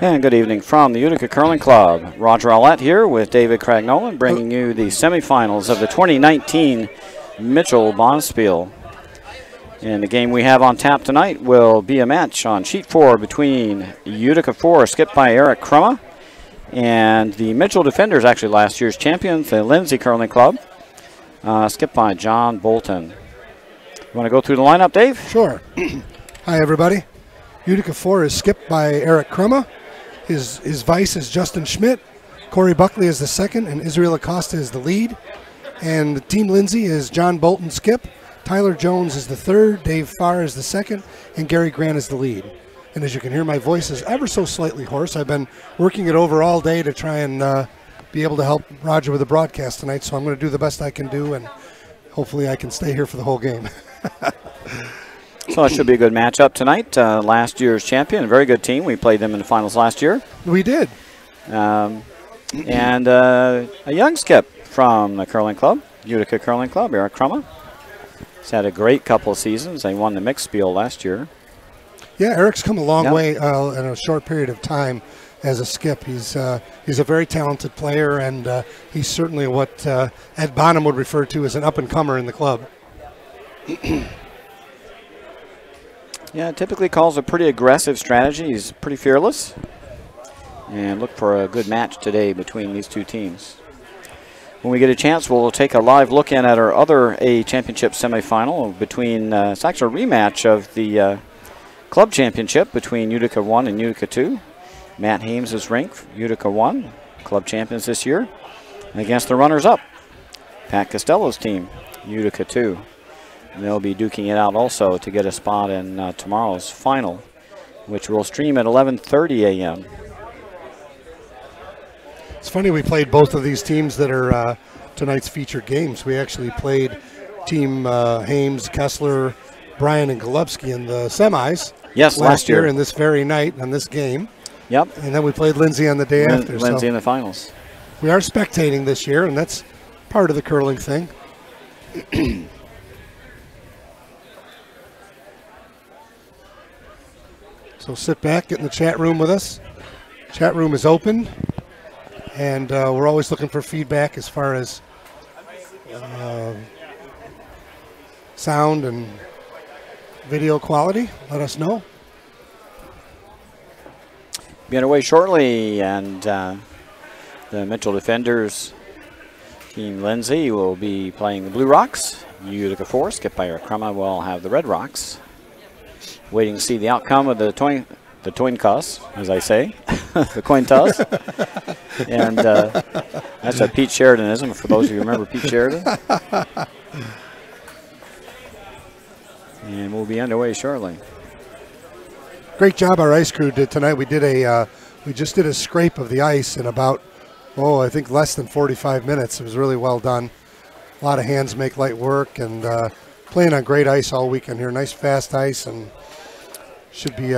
And good evening from the Utica Curling Club. Roger Allett here with David Cragnolan, bringing you the semifinals of the 2019 Mitchell Bonspiel. And the game we have on tap tonight will be a match on sheet 4 between Utica 4, skipped by Eric Crumma, and the Mitchell Defenders, actually last year's champions, the Lindsay Curling Club, skipped by John Bolton. You want to go through the lineup, Dave? Sure. Hi, everybody. Utica 4 is skipped by Eric Crumma. His vice is Justin Schmidt. Corey Buckley is the second, and Israel Acosta is the lead. And the Team Lindsay is John Bolton skip. Tyler Jones is the third. Dave Farr is the second, and Gary Grant is the lead. And as you can hear, my voice is ever so slightly hoarse. I've been working it over all day to try and be able to help Roger with the broadcast tonight, so I'm going to do the best I can do, and hopefully I can stay here for the whole game. So it should be a good matchup tonight. Last year's champion, a very good team. We played them in the finals last year. We did. And a young skip from the curling club, Utica Curling Club, Eric Crumma. He's had a great couple of seasons. They won the mixed spiel last year. Yeah, Eric's come a long way in a short period of time as a skip. He's a very talented player, and he's certainly what Ed Bonham would refer to as an up-and-comer in the club. Yeah, typically calls a pretty aggressive strategy. He's pretty fearless. And look for a good match today between these two teams. When we get a chance, we'll take a live look in at our other A championship semifinal between, it's actually a rematch of the club championship between Utica 1 and Utica 2. Matt Hames' rink, Utica 1, club champions this year, against the runners-up, Pat Costello's team, Utica 2. And they'll be duking it out also to get a spot in tomorrow's final, which will stream at 11:30 a.m. It's funny, we played both of these teams that are tonight's featured games. We actually played Team Hames, Kessler, Bryan, and Golubsky in the semis. Yes, last year. And this very night on this game. Yep. And then we played Lindsay on the day after. Lindsay in the finals. We are spectating this year, and that's part of the curling thing. So sit back, get in the chat room with us. Chat room is open, and we're always looking for feedback as far as sound and video quality. Let us know. Be underway shortly, and the Mitchell Defenders, Team Lindsay, will be playing the Blue Rocks. Utica 4, skipped by Eric Crumma, will have the Red Rocks. Waiting to see the outcome of the coin toss, as I say, the coin toss. And that's a Pete Sheridanism, for those of you who remember Pete Sheridan. And we'll be underway shortly. Great job our ice crew did tonight. We just did a scrape of the ice in about, I think less than 45 minutes. It was really well done. A lot of hands make light work, and playing on great ice all weekend here. Nice fast ice, and should be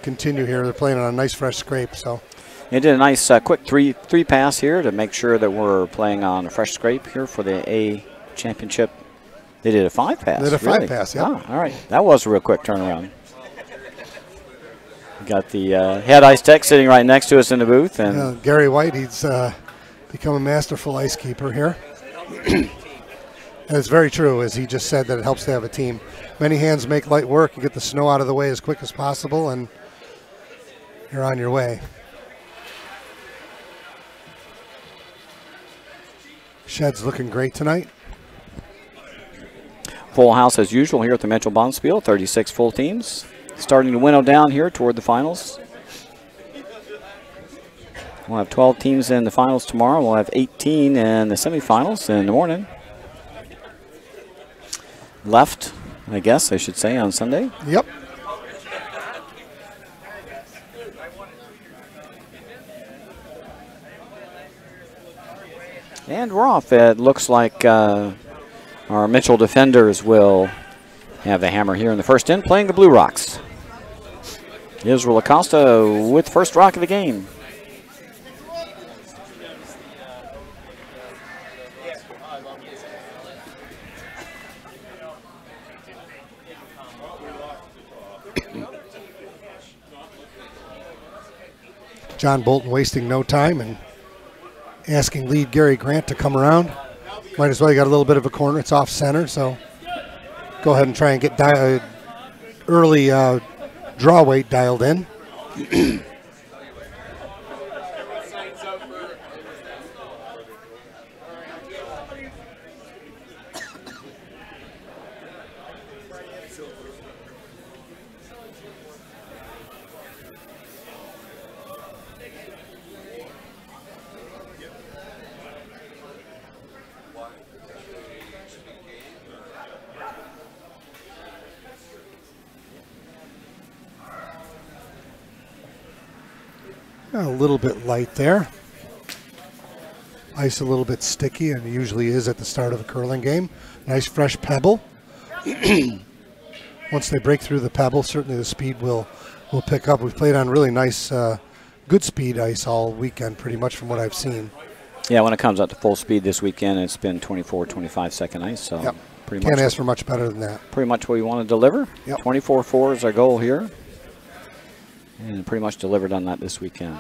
continue here. They're playing on a nice fresh scrape. So they did a nice quick three pass here to make sure that we're playing on a fresh scrape here for the A championship. They did a 5 pass. They did a 5 pass, yeah. Oh, all right, that was a real quick turnaround. We got the head ice tech sitting right next to us in the booth, and Gary White. He's become a masterful ice keeper here. And it's very true, as he just said, that it helps to have a team. Many hands make light work. You get the snow out of the way as quick as possible, and you're on your way. Shed's looking great tonight. Full house as usual here at the Mitchell Bonspiel, 36 full teams. Starting to winnow down here toward the finals. We'll have 12 teams in the finals tomorrow. We'll have 18 in the semifinals in the morning. Left, I guess I should say, on Sunday. Yep. And we're off. It looks like our Mitchell Defenders will have the hammer here in the first end, playing the Blue Rocks. Israel Acosta with first rock of the game. John Bolton wasting no time and asking lead Gary Grant to come around. Might as well, you got a little bit of a corner. It's off center, so go ahead and try and get early draw weight dialed in. A little bit light there. Ice a little bit sticky, and it usually is at the start of a curling game. Nice fresh pebble. Once they break through the pebble, certainly the speed will pick up. We've played on really nice, good speed ice all weekend, pretty much from what I've seen. Yeah, when it comes up to full speed this weekend, it's been 24, 25-second ice. So yep. pretty Can't much ask for much better than that. Pretty much what we want to deliver. Yep. 24-4 is our goal here. And pretty much delivered on that this weekend.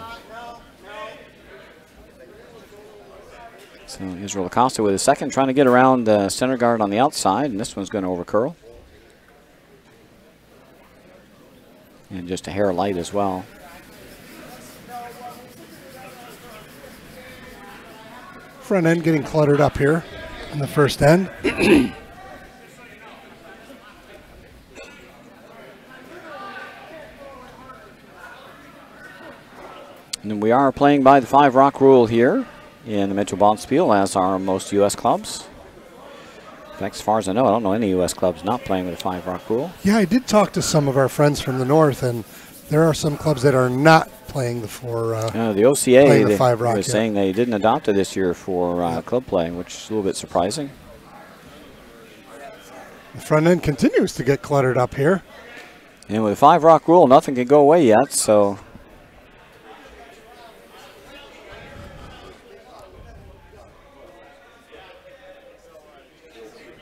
So Israel Acosta with a second, trying to get around the center guard on the outside, and this one's going to overcurl. And just a hair light as well. Front end getting cluttered up here in the first end. And we are playing by the 5-rock rule here in the Mitchell Bonspiel, as are most U.S. clubs. In fact, as far as I know, I don't know any U.S. clubs not playing with a 5-rock rule. Yeah, I did talk to some of our friends from the north, and there are some clubs that are not playing the the OCA the 5-rock, was saying they didn't adopt it this year for club play, which is a little bit surprising. The front end continues to get cluttered up here. And with a 5-rock rule, nothing can go away yet, so...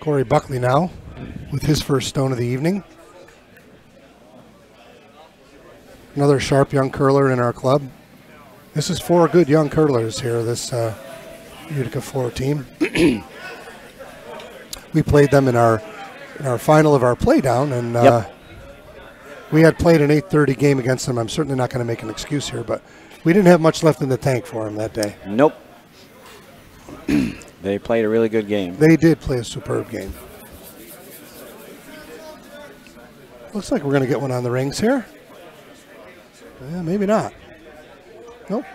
Corey Buckley now with his first stone of the evening. Another sharp young curler in our club. This is 4 good young curlers here, this Utica 4 team. We played them in our final of our playdown, and we had played an 8:30 game against them. I'm certainly not going to make an excuse here, but we didn't have much left in the tank for them that day. Nope. They played a really good game. They did play a superb game. Looks like we're going to get one on the rings here. Yeah, maybe not. Nope.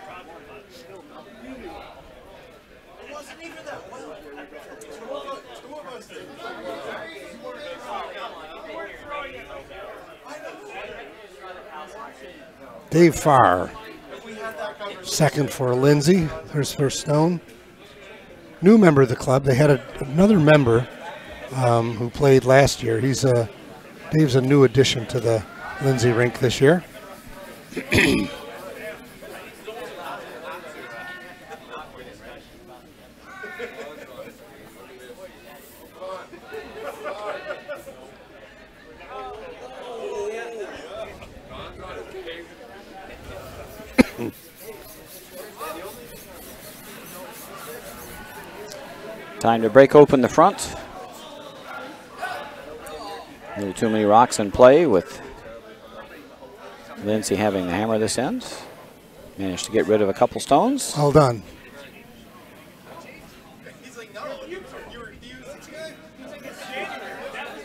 Dave Farr, second for Lindsay. There's first stone. New member of the club. They had another member who played last year. Dave's a new addition to the Lindsay rink this year. Time to break open the front. A little too many rocks in play with Lindsay having the hammer this end. Managed to get rid of a couple stones. Well done.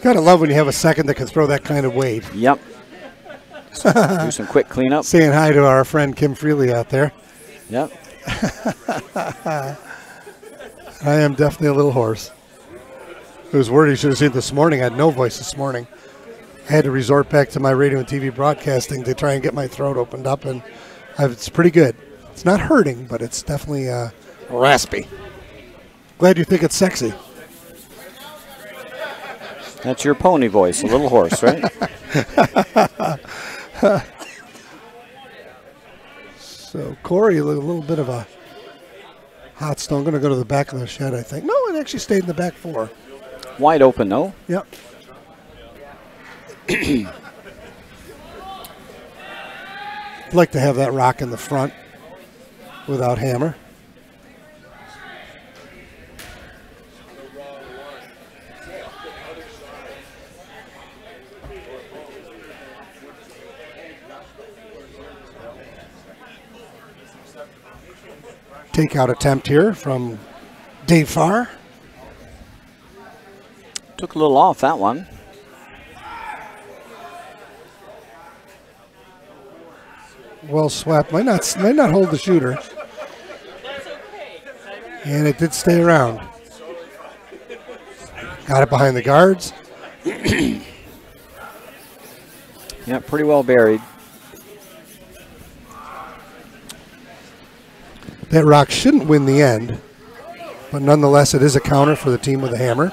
Gotta love when you have a second that can throw that kind of weight. Yep. Do some quick cleanup. Saying hi to our friend Kim Freely out there. Yep. I am definitely a little hoarse. It was word you should have seen this morning. I had no voice this morning. I had to resort back to my radio and TV broadcasting to try and get my throat opened up, and it's pretty good. It's not hurting, but it's definitely raspy. Glad you think it's sexy. That's your pony voice, a little hoarse, right? So Corey, a little bit of a hot stone. Going to go to the back of the shed, I think. No, it actually stayed in the back 4. Wide open, though. Yep. I'd like to have that rock in the front without hammer. Takeout attempt here from Dave Farr. Took a little off that one. Well swept. Might not hold the shooter. And it did stay around. Got it behind the guards. Yeah, pretty well buried. That rock shouldn't win the end, but nonetheless it is a counter for the team with a hammer.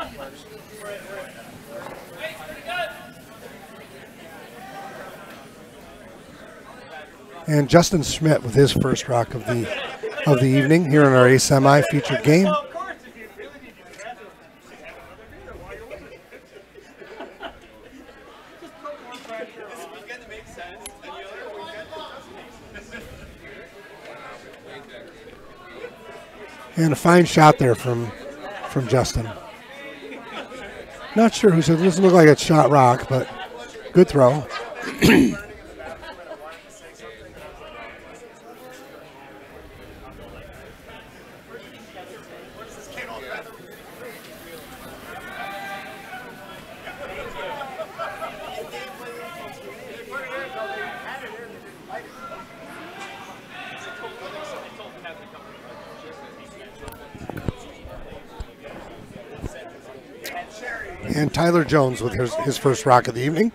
And Justin Schmidt with his first rock of the evening here in our A semi featured game. And a fine shot there from Justin. Not sure who said it doesn't look like it's shot rock, but good throw. And Tyler Jones with his first rock of the evening.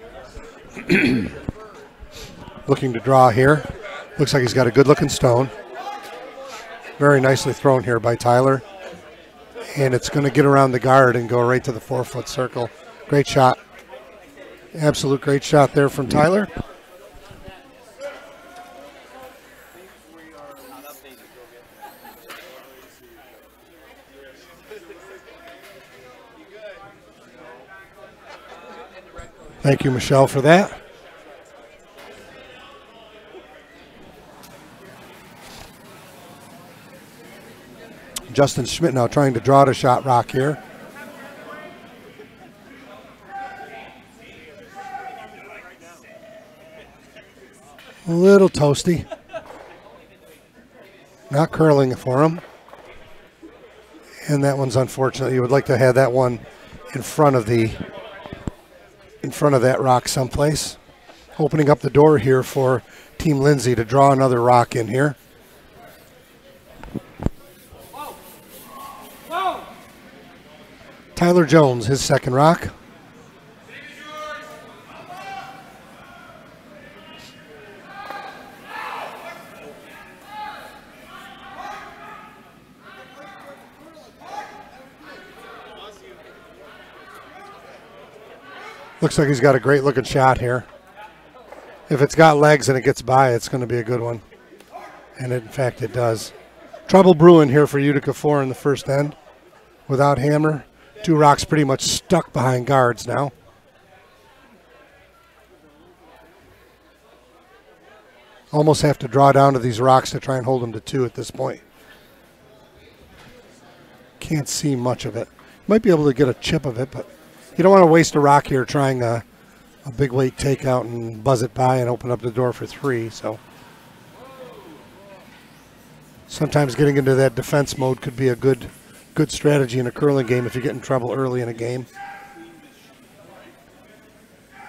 Looking to draw here. Looks like he's got a good looking stone. Very nicely thrown here by Tyler. And it's going to get around the guard and go right to the 4-foot circle. Great shot. Absolute great shot there from Tyler. Thank you, Michelle, for that. Justin Schmidt now trying to draw to shot rock here. A little toasty. Not curling for him. And that one's unfortunate. You would like to have that one in front of that rock someplace. Opening up the door here for Team Lindsay to draw another rock in here. Tyler Jones, his second rock. Looks like he's got a great looking shot here. If it's got legs and it gets by, it's going to be a good one. And in fact, it does. Trouble brewing here for Utica 4 in the first end. Without hammer. Two rocks pretty much stuck behind guards now. Almost have to draw down to these rocks to try and hold them to 2 at this point. Can't see much of it. Might be able to get a chip of it, but you don't want to waste a rock here trying a big weight takeout and buzz it by and open up the door for 3. So sometimes getting into that defense mode could be a good strategy in a curling game if you get in trouble early in a game.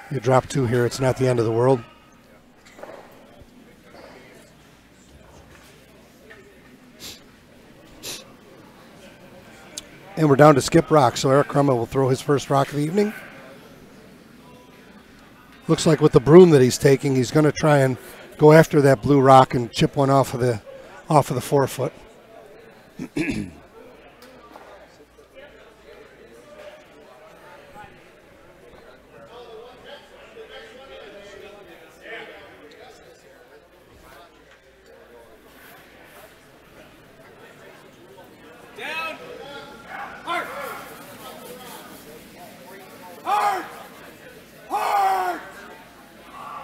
You drop 2 here, it's not the end of the world. And we're down to skip rock, so Eric Crumma will throw his first rock of the evening. Looks like with the broom that he's taking, he's going to try and go after that blue rock and chip one off of the 4-foot.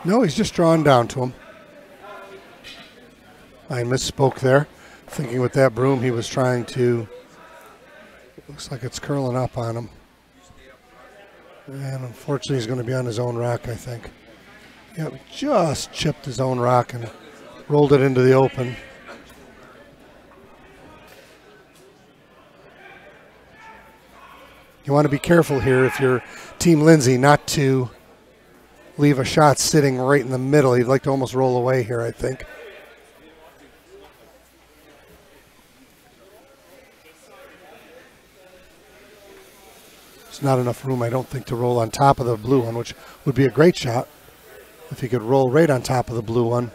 No, he's just drawing down to him. I misspoke there. Thinking with that broom he was trying to, looks like it's curling up on him. And unfortunately he's going to be on his own rock, I think. Yep, just chipped his own rock and rolled it into the open. You want to be careful here if you're Team Lindsay not to leave a shot sitting right in the middle. He'd like to almost roll away here, I think. There's not enough room, I don't think, to roll on top of the blue one, which would be a great shot if he could roll right on top of the blue one.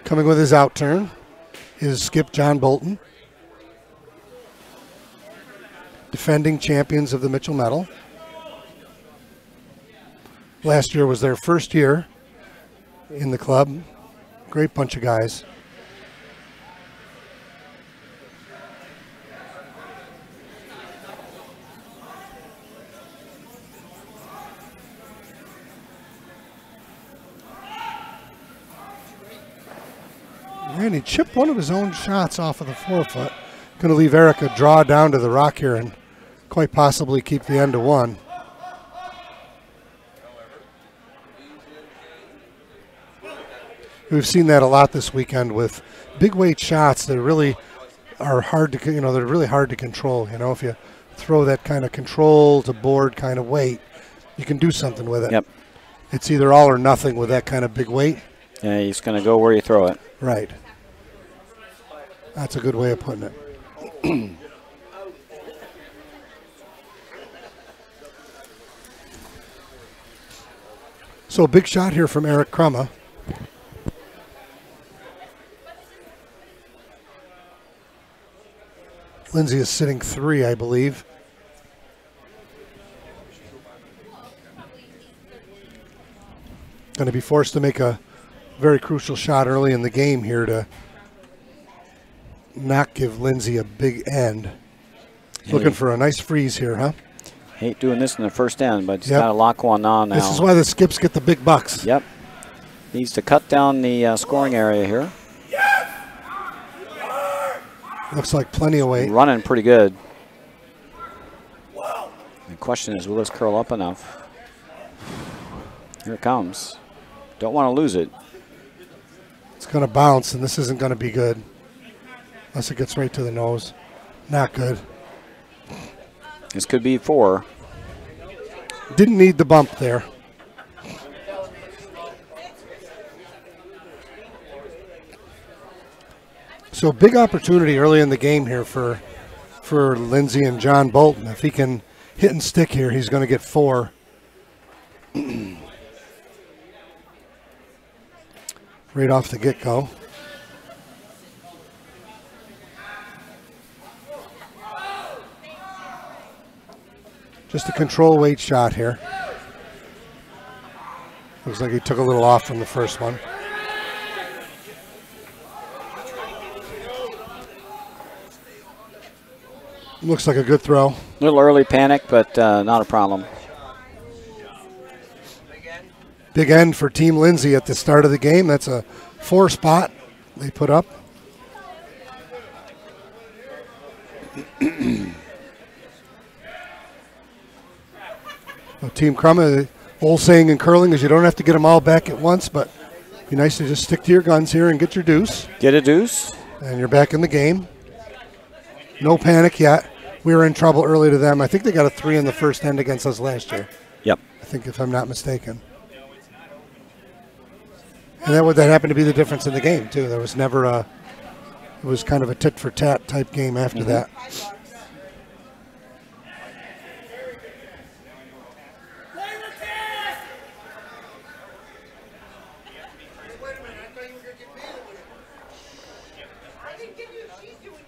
Coming with his out turn is skip John Bolton. Defending champions of the Mitchell Medal. Last year was their first year in the club. Great bunch of guys. And he chipped one of his own shots off of the forefoot. Going to leave Eric a draw down to the rock here and quite possibly keep the end to one. We've seen that a lot this weekend with big weight shots that really are hard to, they're really hard to control. If you throw that kind of control to board kind of weight, you can do something with it. Yep. It's either all or nothing with that kind of big weight. Yeah, he's going to go where you throw it. Right. That's a good way of putting it. So a big shot here from Eric Krumma. Lindsay is sitting 3, I believe. Going to be forced to make a very crucial shot early in the game here to not give Lindsay a big end. Looking for a nice freeze here, huh? Hate doing this in the first end, but he's got a lot going on now. This is why the skips get the big bucks. Yep. Needs to cut down the scoring area here. Looks like plenty of weight. Running pretty good. The question is, will this curl up enough? Here it comes. Don't want to lose it. It's going to bounce, and this isn't going to be good. Unless it gets right to the nose. Not good. This could be 4. Didn't need the bump there. So big opportunity early in the game here for Lindsay and John Bolton. If he can hit and stick here, he's going to get 4. Right off the get-go. Just a control weight shot here. Looks like he took a little off from the first one. Looks like a good throw. A little early panic, but not a problem. Big end for Team Lindsay at the start of the game. That's a 4 spot they put up. Well, Team Krumma, the old saying in curling is you don't have to get them all back at once, but it'd be nice to just stick to your guns here and get your deuce. Get a deuce. And you're back in the game. No panic yet. We were in trouble early to them. I think they got a 3 in the first end against us last year. Yep. I think, if I'm not mistaken. And that happened to be the difference in the game, too. There was never it was kind of a tit-for-tat type game after that.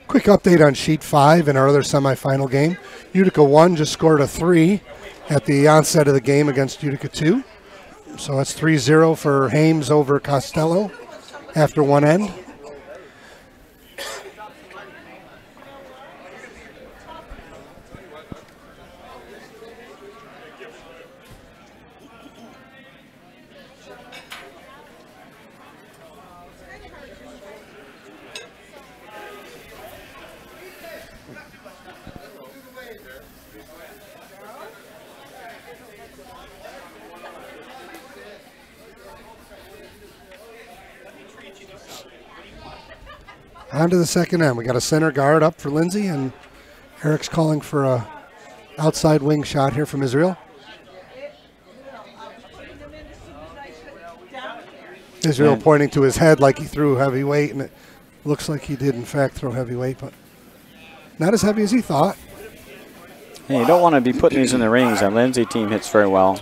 Quick update on Sheet 5 in our other semifinal game. Utica 1 just scored a 3 at the onset of the game against Utica 2. So that's 3-0 for Hames over Costello after one end. On to the second end. We got a center guard up for Lindsay, and Eric's calling for a outside wing shot here from Israel. Israel pointing to his head like he threw heavyweight, and it looks like he did in fact throw heavyweight, but not as heavy as he thought. Hey, you don't want to be putting these in the rings. That Lindsay team hits very well.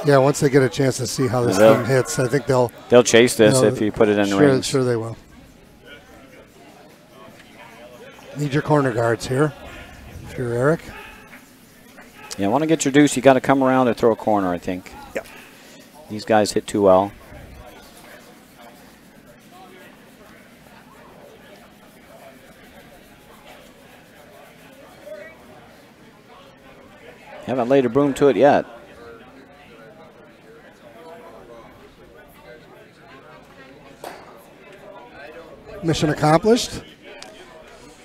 Yeah, once they get a chance to see how this team hits, I think they'll chase this if you put it in the rings. Sure they will. Need your corner guards here, if you're Eric. Yeah, want to get your deuce, you got to come around and throw a corner, I think. Yep. These guys hit too well. Haven't laid a broom to it yet. Mission accomplished.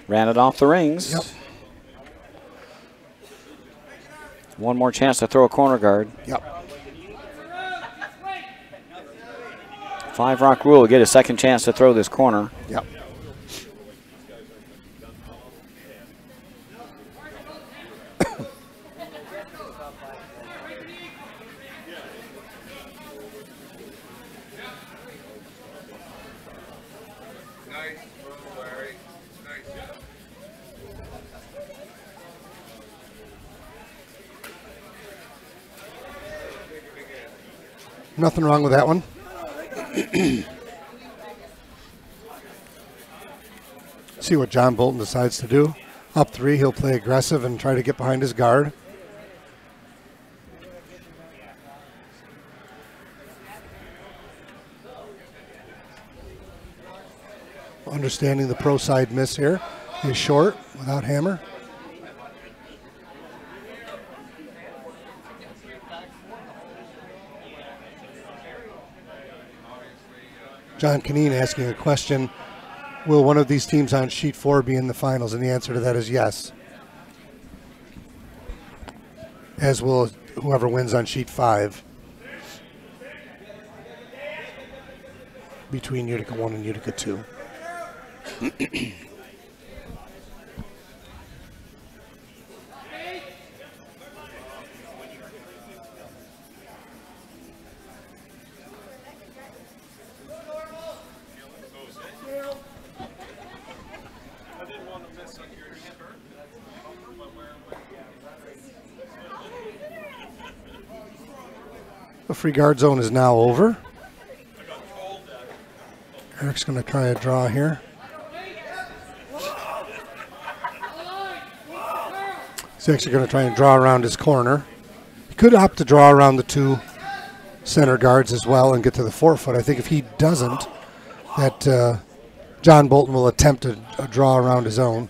Ran it off the rings. Yep. One more chance to throw a corner guard. Yep. 5 rock rule, get a second chance to throw this corner. Yep. Nothing wrong with that one. See what John Bolton decides to do. Up 3, he'll play aggressive and try to get behind his guard. Understanding the pro side miss here. He's short without hammer. John Canine asking a question, will one of these teams on sheet 4 be in the finals? And the answer to that is yes. As will whoever wins on sheet 5. Between Utica 1 and Utica 2. The free guard zone is now over. Eric's going to try a draw here. He's actually going to try and draw around his corner. He could opt to draw around the 2 center guards as well and get to the 4-foot. I think if he doesn't, that John Bolton will attempt a draw around his own.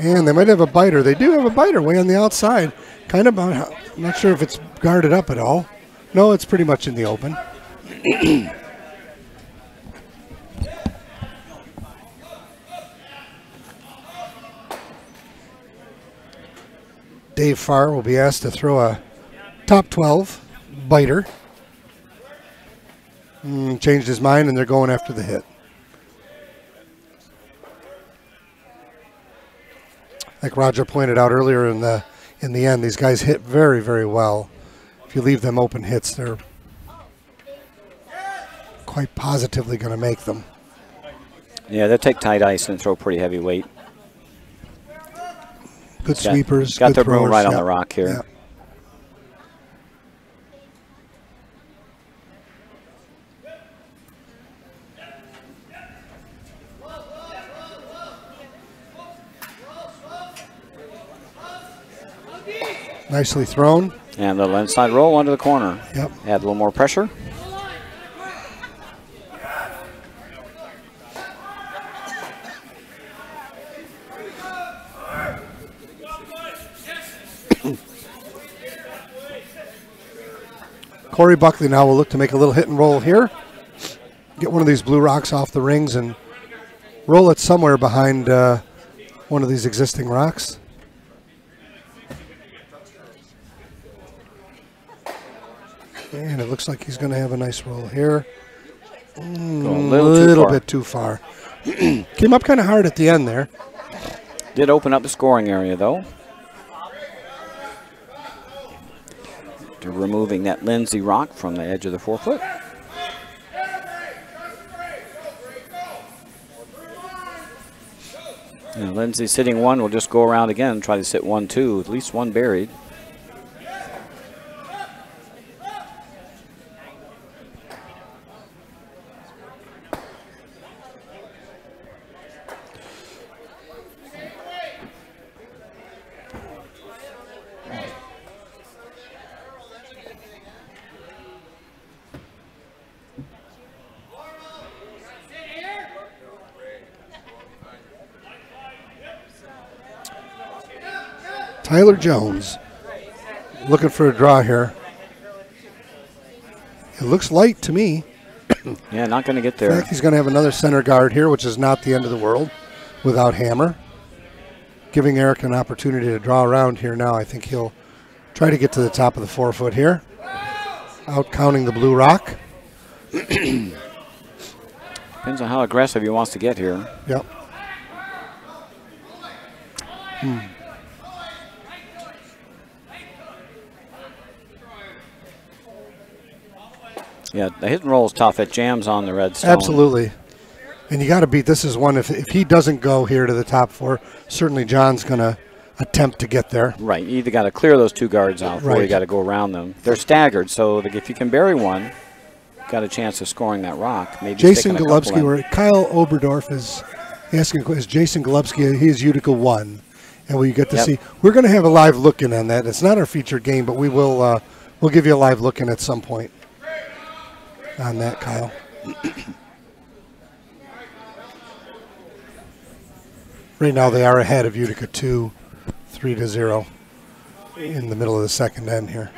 And they might have a biter. They do have a biter way on the outside. Kind of, I'm not sure if it's guarded up at all. No, it's pretty much in the open. Dave Farr will be asked to throw a top 12 biter. Changed his mind, and they're going after the hit. Like Roger pointed out earlier in the end, these guys hit very, very well. If you leave them open hits, they're quite positively going to make them. Yeah, they'll take tight ice and throw pretty heavy weight. Good sweepers. Got good their throwers. broom right on the rock here. Yeah. Nicely thrown. And the inside roll onto the corner. Yep. Add a little more pressure. Corey Buckley now will look to make a little hit and roll here. Get one of these blue rocks off the rings and roll it somewhere behind one of these existing rocks. And it looks like he's going to have a nice roll here. A little bit too far. Came up kind of hard at the end there. Did open up the scoring area, though. To removing that Lindsay rock from the edge of the 4-foot. And Lindsay sitting one will just go around again and try to sit 1-2, at least one buried. Tyler Jones looking for a draw here. It looks light to me. Yeah, not going to get there. In fact, he's going to have another center guard here, which is not the end of the world without Hammer. Giving Eric an opportunity to draw around here now. I think he'll try to get to the top of the 4-foot here. Out counting the blue rock. Depends on how aggressive he wants to get here. Yep. Yeah, the hit and roll is tough. It jams on the red stone. Absolutely. And you got to beat, this is one, if he doesn't go here to the top 4, certainly John's going to attempt to get there. Right, you either got to clear those 2 guards out or you got to go around them. They're staggered, so if you can bury one, got a chance of scoring that rock. Maybe Jason Golubski, where Kyle Oberdorf is asking, is Jason Golubski, he is Utica 1. And we get to see, we're going to have a live look-in on that. It's not our featured game, but we will we'll give you a live look-in at some point on that, Kyle. Right now they are ahead of Utica 2, 3-0 in the middle of the second end here.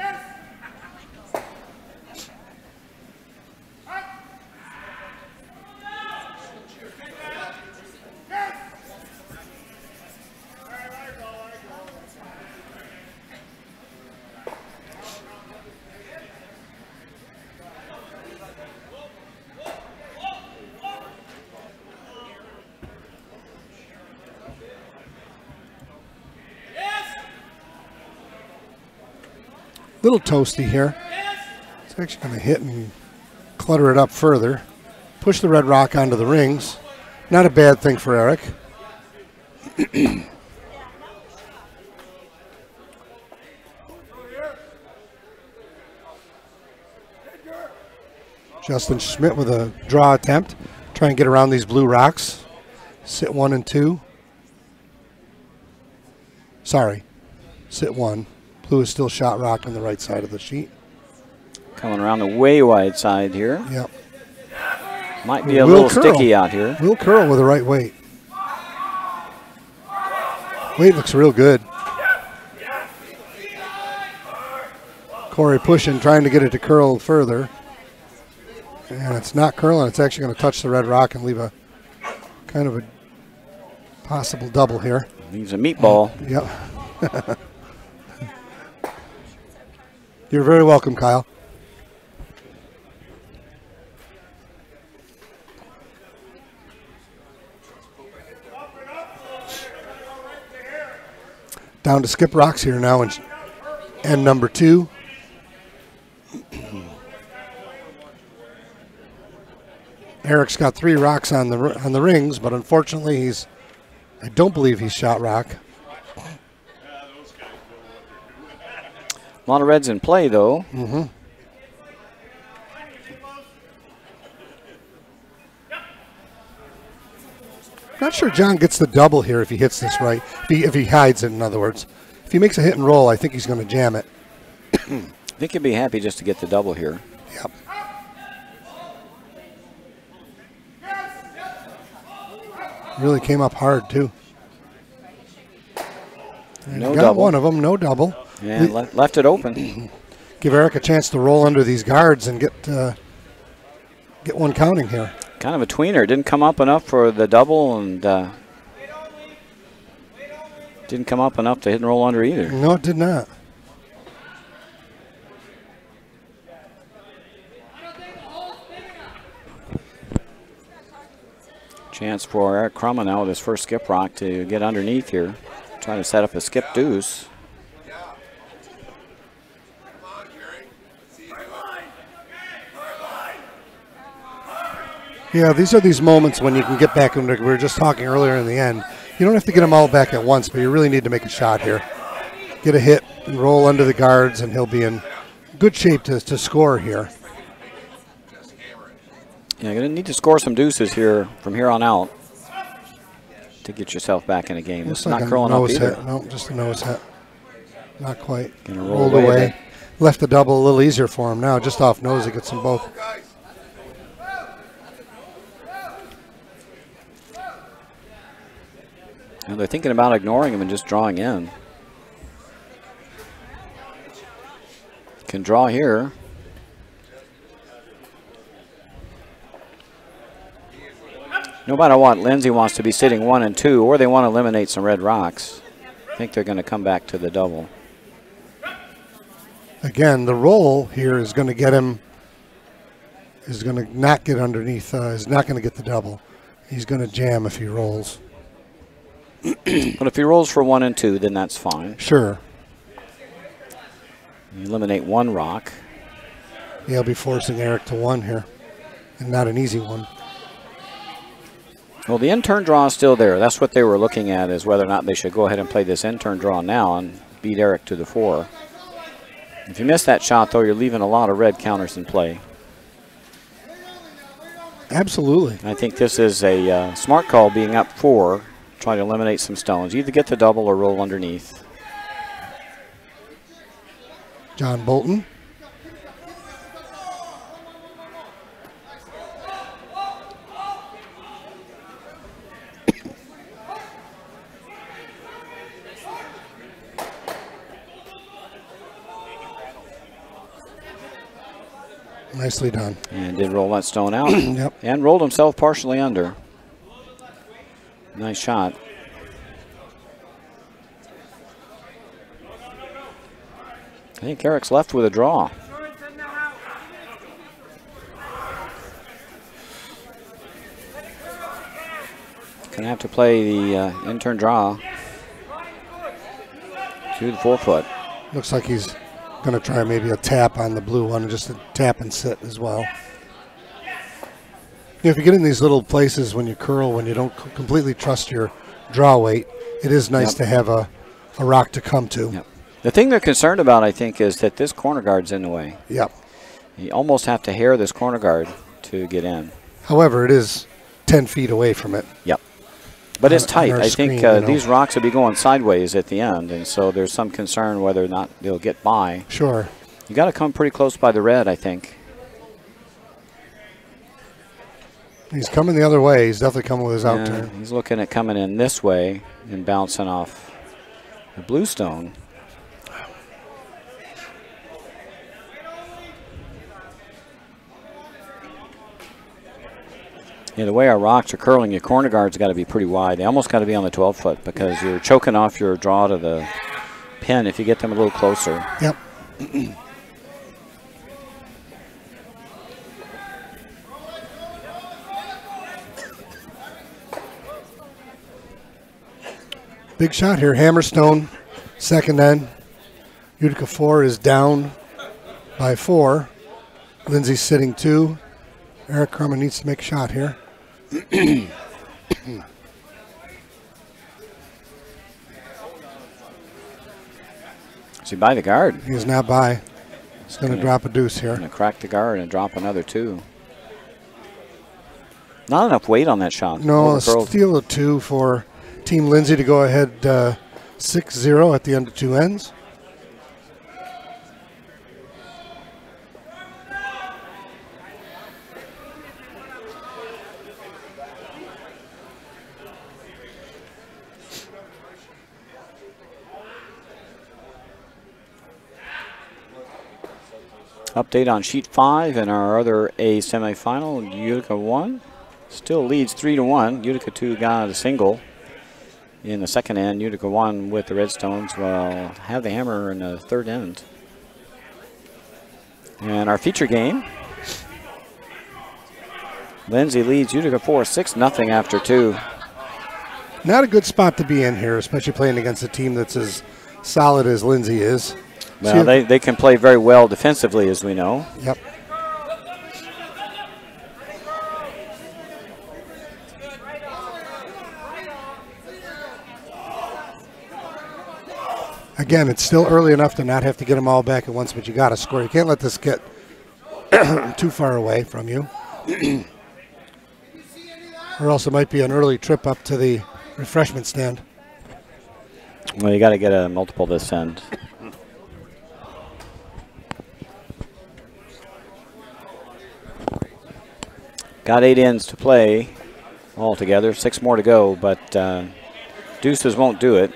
Little toasty here. It's actually going to hit and clutter it up further. Push the red rock onto the rings. Not a bad thing for Eric. Justin Schmidt with a draw attempt. Try and get around these blue rocks. Sit 1 and 2. Sorry, sit 1. Blue is still shot rock on the right side of the sheet. Coming around the way wide side here. Yep. Might be a little sticky out here. Will curl with the right weight. Weight looks real good. Corey pushing, trying to get it to curl further. And it's not curling. It's actually going to touch the red rock and leave a kind of a possible double here. Leaves a meatball. Yep. You're very welcome, Kyle. Down to skip rocks here now, and end number 2. Eric's got 3 rocks on the rings, but unfortunately I don't believe he's shot rock. A lot of reds in play, though. Mm-hmm. Not sure John gets the double here if he hits this right. If he hides it, in other words. If he makes a hit and roll, I think he's going to jam it. I think he'd be happy just to get the double here. Yep. Really came up hard, too. And No got double. one of them, no double. And left it open. give Eric a chance to roll under these guards and get one counting here. Kind of a tweener. Didn't come up enough for the double, and didn't come up enough to hit and roll under either. No, it did not. Chance for Eric Crumman now with his first skip rock to get underneath here. Trying to set up a skip deuce. Yeah, these are these moments when you can get back, and we were just talking earlier in the end. You don't have to get them all back at once, but you really need to make a shot here. Get a hit and roll under the guards, and he'll be in good shape to score here. Yeah, you're going to need to score some deuces here from here on out to get yourself back in a game. It's like not curling up either. Hit. No, just a nose hit. Not quite. Rolled away. Left the double a little easier for him now. Just off nose, he gets them both. And they're thinking about ignoring him and just drawing in. Can draw here. No matter what, Lindsay wants to be sitting 1 and 2, or they want to eliminate some red rocks. I think they're going to come back to the double. Again, the roll here is going to get him, is going to not get underneath, is not going to get the double. He's going to jam if he rolls. But if he rolls for 1 and 2, then that's fine. Sure. You eliminate 1 rock. He'll be forcing Eric to 1 here, and not an easy one. Well, the in-turn draw is still there. That's what they were looking at, is whether or not they should go ahead and play this in-turn draw now and beat Eric to the 4. If you miss that shot, though, you're leaving a lot of red counters in play. Absolutely. I think this is a smart call, being up 4, trying to eliminate some stones. Either get the double or roll underneath. John Bolton. Nicely done. And did roll that stone out. Yep. And rolled himself partially under. Nice shot. I think Eric's left with a draw. Gonna have to play the in-turn draw to the 4-foot. Looks like he's going to try maybe a tap on the blue one, just a tap and sit as well. If you get in these little places when you curl, when you don't completely trust your draw weight, it is nice to have a rock to come to. Yep. The thing they're concerned about, I think, is that this corner guard's in the way. Yep. You almost have to hair this corner guard to get in. However, it is 10 feet away from it. Yep. But it's tight. I think screen, these rocks will be going sideways at the end, and so there's some concern whether or not they'll get by. Sure. You got to come pretty close by the red, I think. He's coming the other way. He's definitely coming with his out turn. He's looking at coming in this way and bouncing off the blue stone. Yeah, the way our rocks are curling, your corner guard's got to be pretty wide. They almost got to be on the 12-foot because you're choking off your draw to the pin if you get them a little closer. Yep. Big shot here. Hammerstone, second end. Utica 4 is down by 4. Lindsay's sitting 2. Eric Crumman needs to make a shot here. Is he by the guard? He is not by. He's going to drop a deuce here. Going to crack the guard and drop another 2. Not enough weight on that shot. No, a steal of 2 for Team Lindsay to go ahead 6-0 at the end of 2 ends. Update on sheet 5 and our other A semifinal. Utica 1 still leads 3-1. Utica 2 got a single in the second end. Utica 1 with the Redstones will have the hammer in the third end. And our feature game, Lindsay leads Utica 4-6-0 after 2. Not a good spot to be in here, especially playing against a team that's as solid as Lindsay is. Well, they can play very well defensively, as we know. Yep. Again, it's still early enough to not have to get them all back at once, but you got to score. You can't let this get too far away from you. Or else it might be an early trip up to the refreshment stand. Well, you got to get a multiple this end. Got 8 ends to play altogether. 6 more to go, but deuces won't do it.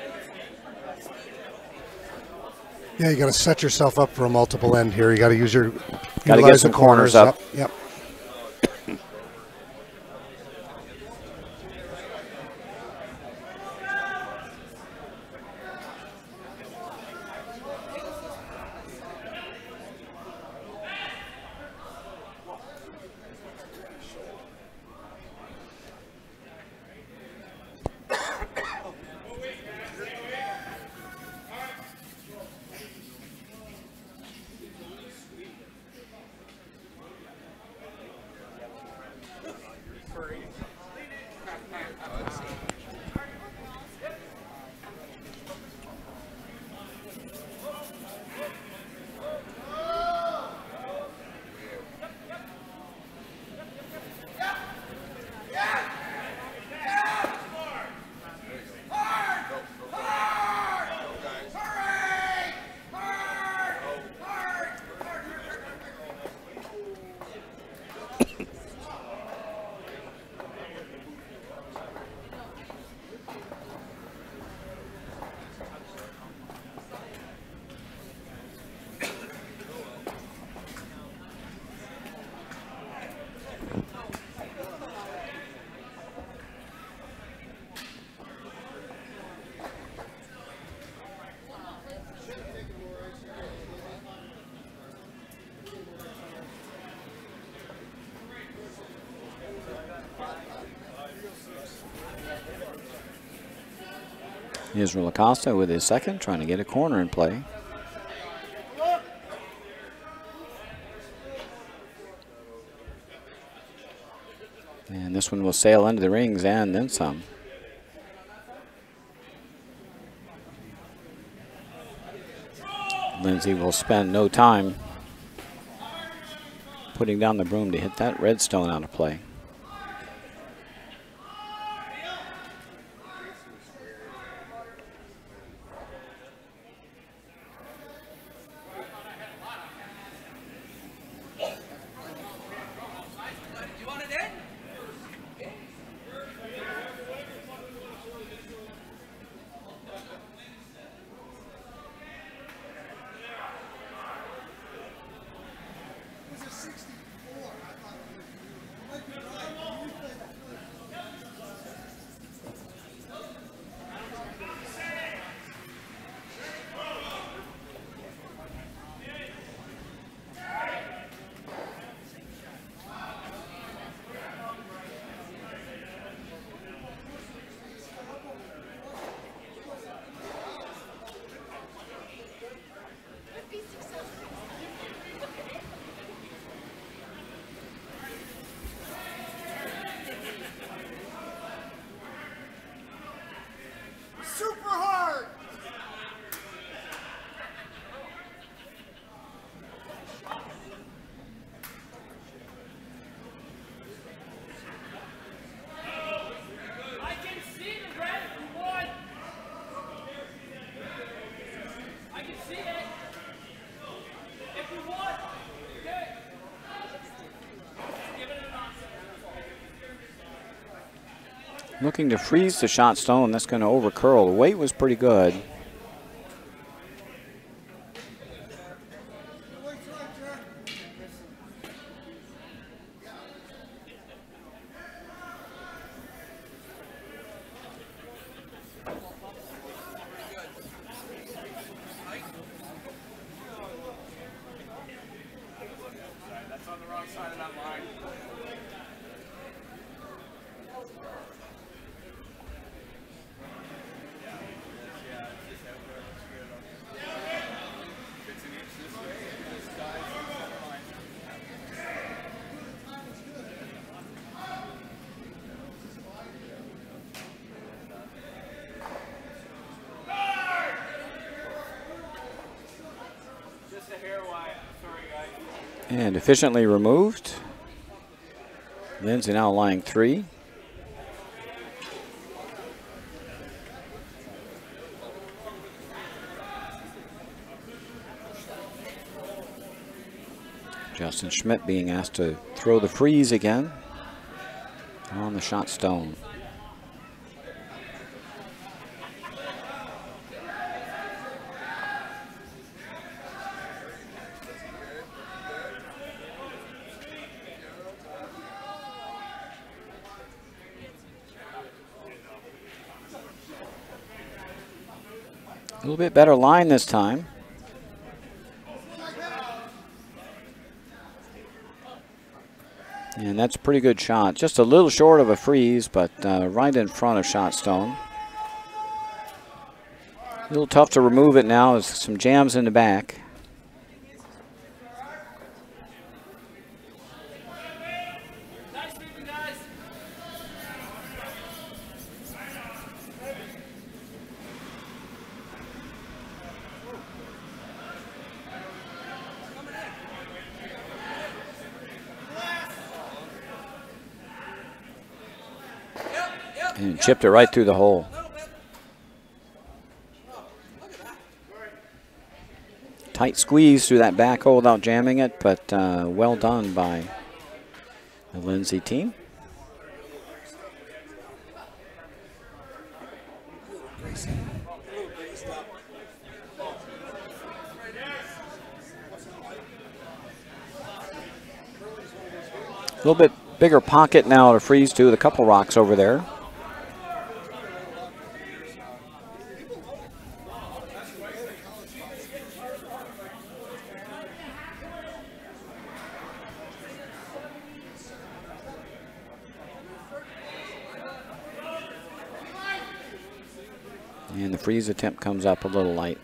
Yeah, you got to set yourself up for a multiple end here. You got to use your got to get some corners up. Yep. Israel Acosta with his second, trying to get a corner in play. And this one will sail into the rings and then some. Lindsay will spend no time putting down the broom to hit that redstone out of play. Looking to freeze the shot stone. That's going to overcurl. The weight was pretty good. And efficiently removed. Lindsay now lying 3. Justin Schmidt being asked to throw the freeze again on the shot stone. A little bit better line this time. And that's a pretty good shot. Just a little short of a freeze, but right in front of shot stone. A little tough to remove it now. There's some jams in the back. And chipped it right through the hole. Tight squeeze through that back hole without jamming it, but well done by the Lindsay team. A little bit bigger pocket now to freeze to, with a couple rocks over there. And the freeze attempt comes up a little light.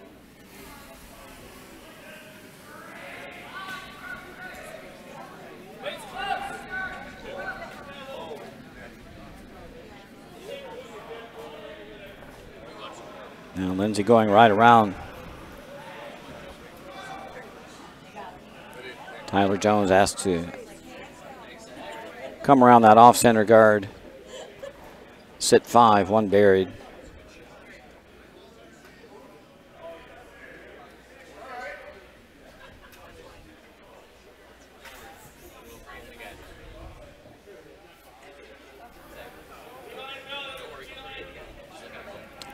Now Lindsay going right around. Tyler Jones asked to come around that off-center guard. Sit 5, 1 buried.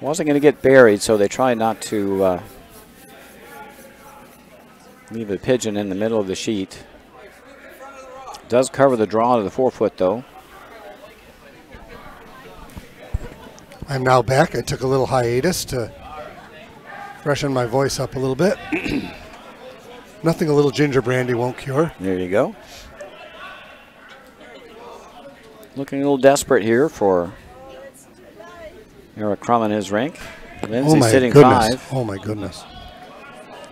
Wasn't going to get buried, so they tried not to leave a pigeon in the middle of the sheet. Does cover the draw to the 4-foot, though. I'm now back. I took a little hiatus to freshen my voice up a little bit. Nothing a little ginger brandy won't cure. There you go. Looking a little desperate here for Eric Crum in his rink. Lindsay sitting goodness. 5. Oh, my goodness.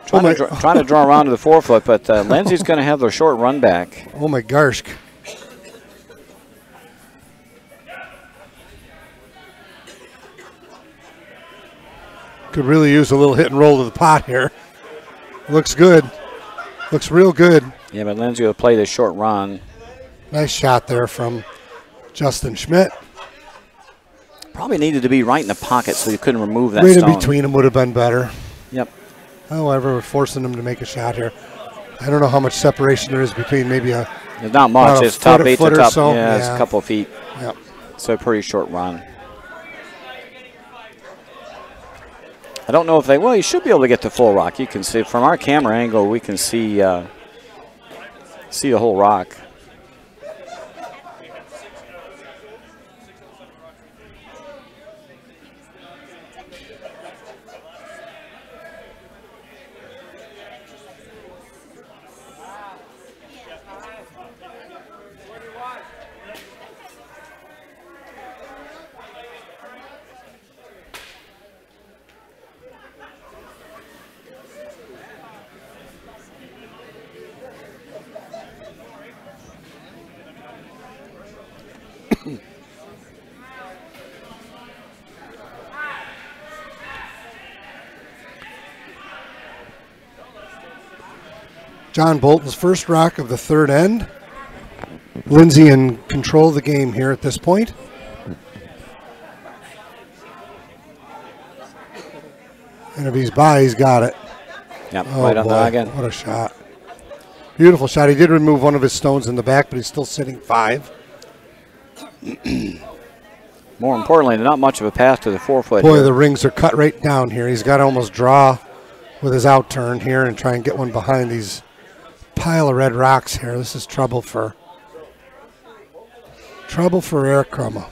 Trying to draw around to the 4-foot, but Lindsay's going to have the short run back. Oh, my gosh. Could really use a little hit and roll to the pot here. Looks good. Looks real good. Yeah, but Lindsay will play this short run. Nice shot there from Justin Schmidt. Probably needed to be right in the pocket so you couldn't remove that right stone. In between them would have been better. Yep. However, we're forcing them to make a shot here. I don't know how much separation there is between maybe a... There's not much. It's top 8 to top. So. Yeah, it's a couple of feet. Yep. So a pretty short run. I don't know if they... Well, you should be able to get the full rock. You can see from our camera angle, we can see see the whole rock. John Bolton's first rock of the third end. Lindsay in control of the game here at this point. And if he's by, he's got it. Yep, Oh, right on the boy, noggin. what a shot. Beautiful shot. He did remove one of his stones in the back, but he's still sitting 5. More importantly, not much of a path to the forefoot. Boy, here. the rings are cut right down here. He's got to almost draw with his out turn here and try and get one behind these pile of red rocks here. This is trouble for Eric Crumma.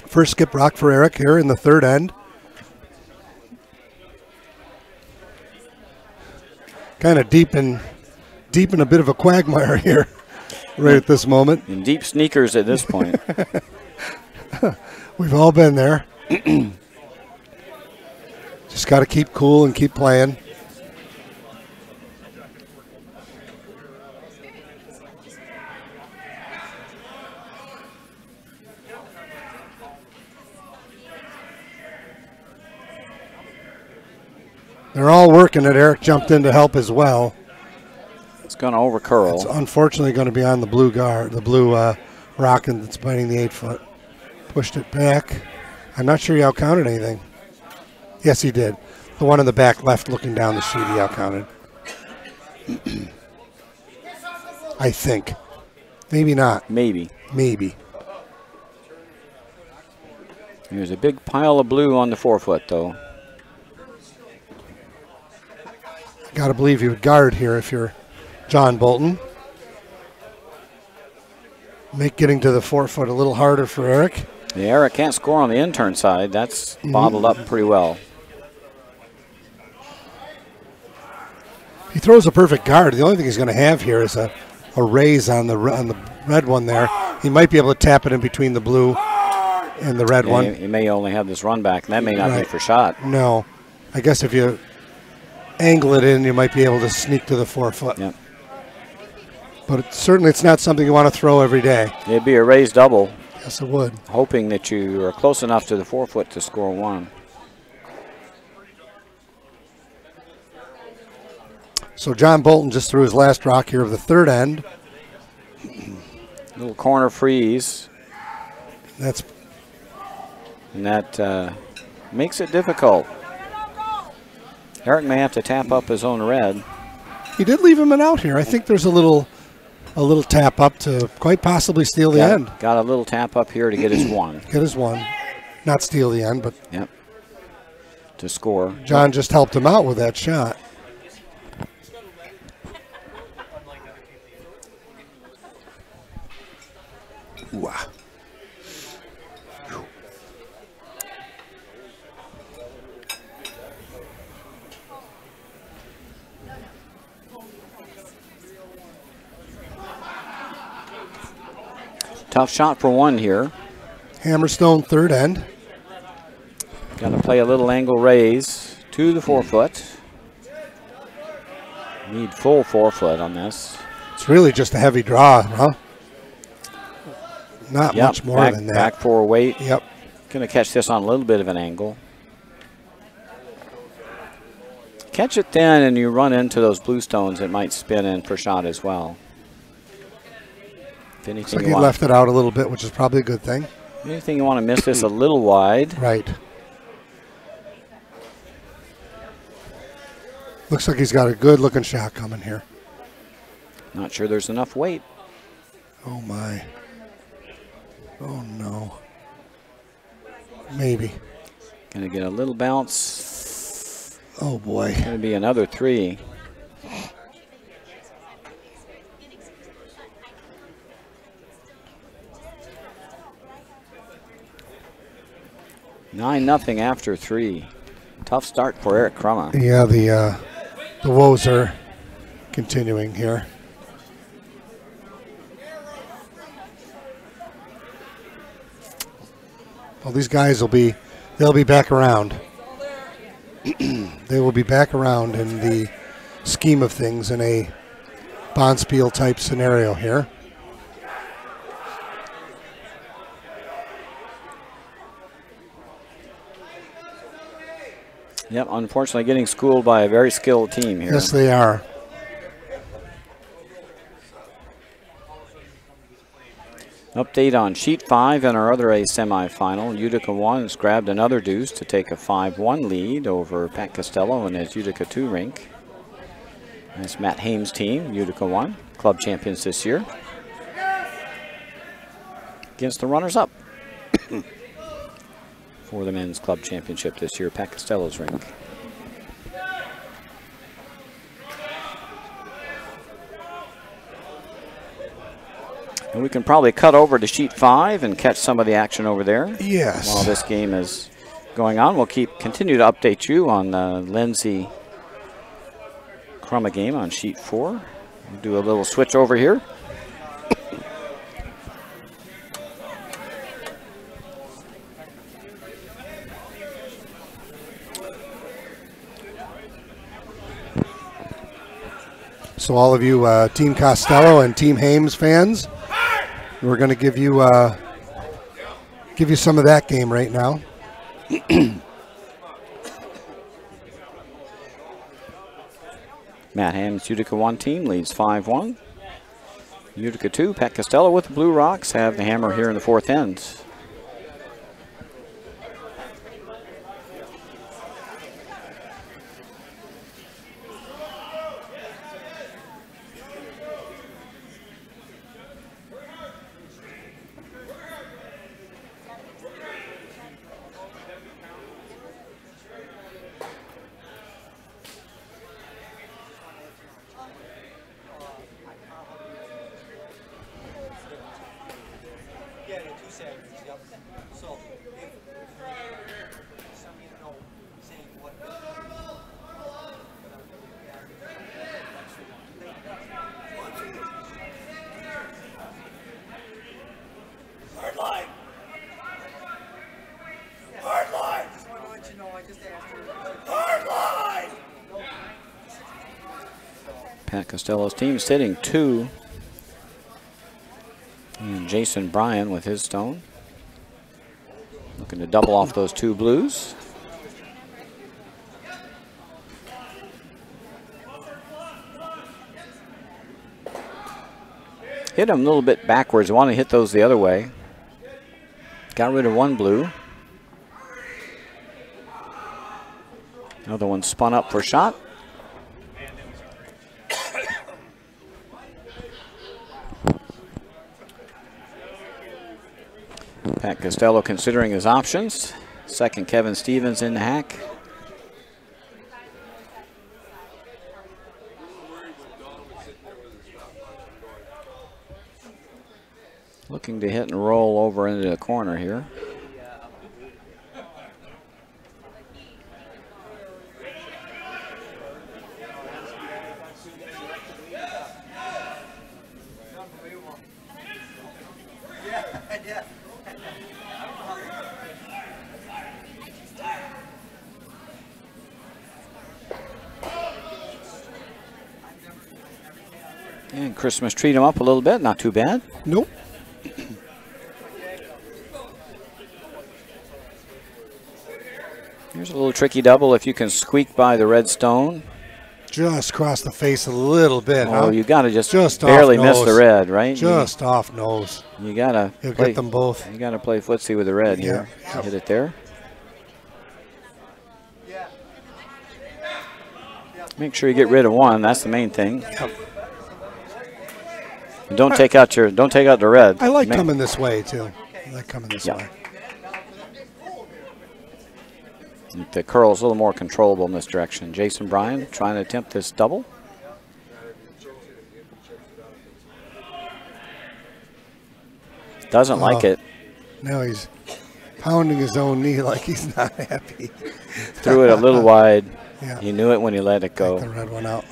First skip rock for Eric here in the third end. Kind of deep in a bit of a quagmire here right at this moment. In deep sneakers at this point. We've all been there. Just got to keep cool and keep playing. They're all working it. Eric jumped in to help as well. It's going to overcurl. It's unfortunately going to be on the blue rock, and it's biting the 8-foot. Pushed it back. I'm not sure he outcounted anything. Yes, he did. The one in the back left looking down the sheet, he outcounted. I think. Maybe not. Maybe. Maybe. There's a big pile of blue on the forefoot, though. Got to believe you would guard here if you're John Bolton. Make getting to the forefoot a little harder for Eric. Yeah, Eric can't score on the in-turn side. That's bottled up pretty well. He throws a perfect guard. The only thing he's going to have here is a raise on the red one there. He might be able to tap it in between the blue and the red one. He may only have this run back, and that may not be for shot. No. I guess if you angle it in, you might be able to sneak to the forefoot. Yep. But certainly it's not something you want to throw every day. It'd be a raised double. Yes, it would. Hoping that you are close enough to the forefoot to score one. So John Bolton just threw his last rock here of the third end. Little corner freeze. That makes it difficult. Eric may have to tap up his own red. He did leave him an out here. I think there's a little tap up to quite possibly steal the end. Got a little tap up here to get his one. Get his one. Not steal the end, but yep. To score. John just helped him out with that shot. Wow. Tough shot for one here. Hammerstone third end. Got to play a little angle raise to the forefoot. Need full forefoot on this. It's really just a heavy draw, huh? Not much more than that. Back four weight. Yep. Going to catch this on a little bit of an angle. Catch it thin and you run into those blue stones, it might spin in for shot as well. Looks like he left it out a little bit, which is probably a good thing. Anything you want to miss this a little wide. Right. Looks like he's got a good looking shot coming here. Not sure there's enough weight. Oh my. Oh no. Maybe. Gonna get a little bounce. Oh boy. Gonna be another 3. Nine nothing after 3. Tough start for Eric Crumme. Yeah, the woes are continuing here. Well, these guys they'll be back around. They will be back around in the scheme of things in a Bonspiel type scenario here. Yep, unfortunately getting schooled by a very skilled team here. Yes, they are. Update on sheet 5 in our other A semifinal. Utica 1 has grabbed another deuce to take a 5-1 lead over Pat Costello and his Utica 2 rink. That's Matt Hames' team, Utica 1, club champions this year. Against the runners-up for the men's club championship this year, Pat Costello's rink. And we can probably cut over to sheet 5 and catch some of the action over there. Yes. While this game is going on, we'll continue to update you on the Lindsay Crumme game on sheet 4. We'll do a little switch over here. So all of you Team Costello and Team Hames fans, we're going to give you some of that game right now. Matt Hames' Utica 1 team leads 5-1. Utica 2, Pat Costello with the Blue Rocks have the hammer here in the 4th end. Pat Costello's team sitting 2. And Jason Bryan with his stone. Looking to double off those 2 blues. Hit him a little bit backwards. Want to hit those the other way. Got rid of 1 blue. Another one spun up for shot. Pat Costello considering his options. Second, Kevin Stevens in the hack. Looking to hit and roll over into the corner here. And Christmas treat him up a little bit, not too bad. Nope. Here's a little tricky double if you can squeak by the red stone. Just crossed the face a little bit. Oh, huh? you got to just off barely miss nose. the red, right? Just off nose. You got to He'll get them both. You got to play footsie with the red here. Yep. Hit it there. Make sure you get rid of one. That's the main thing. Yep. And don't take out the red. I like coming this way too. I like coming this way. The curl's a little more controllable in this direction. Jason Bryan trying to attempt this double. Doesn't like it. Now he's pounding his own knee like he's not happy. Threw it a little wide. Yeah. He knew it when he let it go. Take the red one out.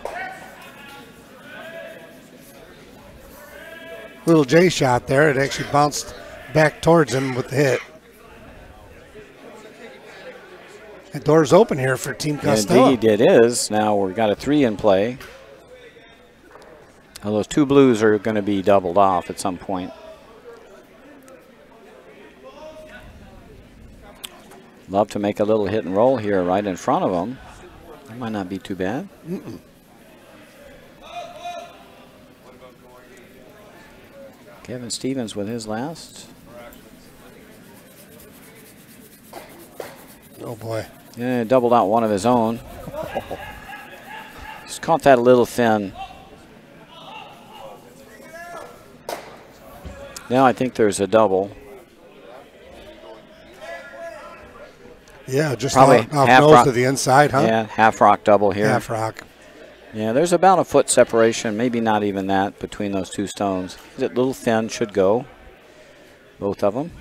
Little J shot there. It actually bounced back towards him with the hit. The door's open here for Team Costello. Indeed, it is. Now we've got a 3 in play. Now those 2 blues are going to be doubled off at some point. Love to make a little hit and roll here right in front of them. That might not be too bad. Kevin Stevens with his last. Oh boy. Yeah, doubled out one of his own. Just caught that a little thin. Now I think there's a double. Yeah, just Probably off half nose rock to the inside, huh? Yeah, half rock double here. Half rock. Yeah, there's about a foot separation, maybe not even that, between those 2 stones. A little thin, should go. Both of them.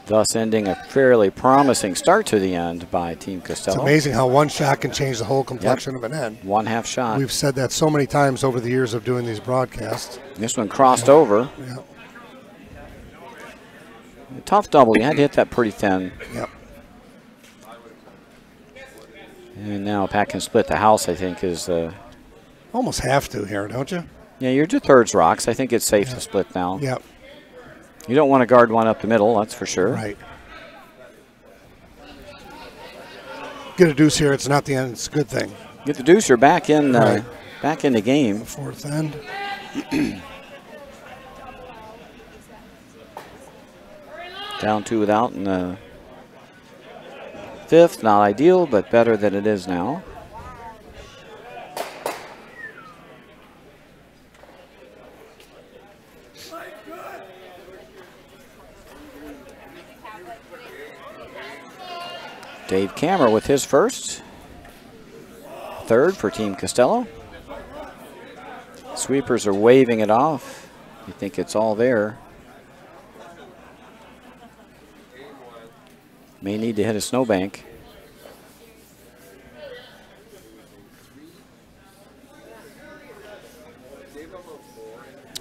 Thus ending a fairly promising start to the end by Team Costello. It's amazing how one shot can change the whole complexion of an end. 1 half shot. We've said that so many times over the years of doing these broadcasts. This one crossed over. Yeah. A tough double. You had to hit that pretty thin. Yep. And now Pat can split the house, I think, is... Almost have to here, don't you? Yeah, your 2/3 rocks. I think it's safe to split now. Yep. You don't want to guard one up the middle, that's for sure. Right. Get a deuce here. It's not the end. It's a good thing. Get the deucer back in, back in the game. The 4th end. Down 2 without in the 5th. Not ideal, but better than it is now. Dave Kammer with his first. 3rd for Team Costello. Sweepers are waving it off. You think it's all there. May need to hit a snowbank.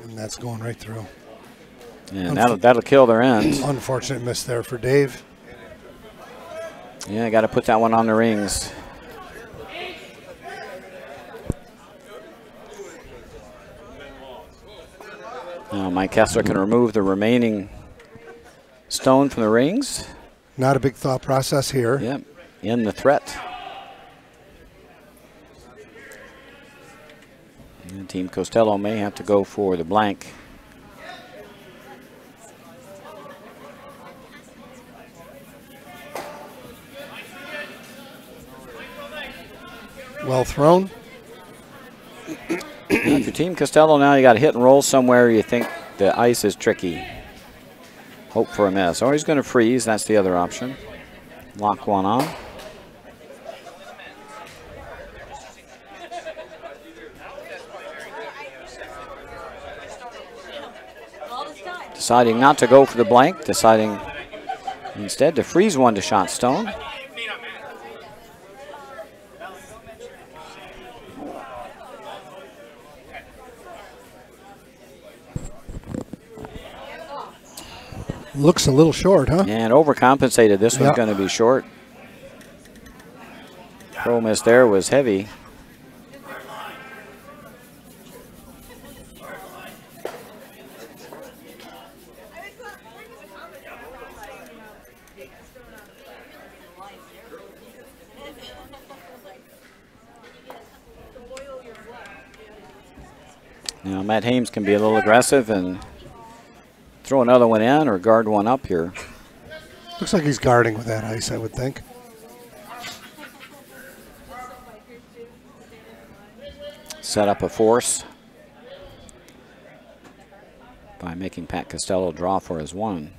And that's going right through. And that'll kill their end. Unfortunate miss there for Dave. Yeah, got to put that one on the rings. Now Mike Kessler can remove the remaining stone from the rings. Not a big thought process here. Yep, in the threat. And Team Costello may have to go for the blank. Well thrown. If you're Team Costello now, you got to hit and roll somewhere you think the ice is tricky. Hope for a miss. Or he's going to freeze. That's the other option. Lock one on. Deciding not to go for the blank. Deciding instead to freeze one to shot stone. Looks a little short, huh? And overcompensated. This one's going to be short. Pro miss there was heavy. Now Matt Hames can be a little aggressive and throw another one in or guard one up here. Looks like he's guarding with that ice, I would think. Set up a force by making Pat Costello draw for his one.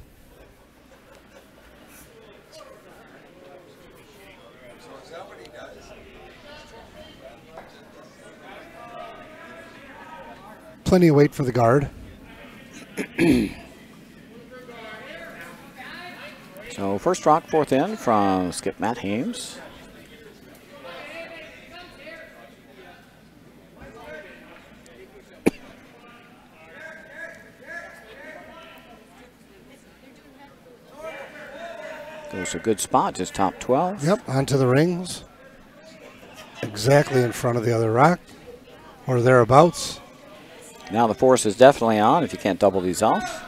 Plenty of weight for the guard. So first rock, fourth in from skip Matt Hames. Goes a good spot, just top 12. Yep, onto the rings. Exactly in front of the other rock, or thereabouts. Now the force is definitely on if you can't double these off.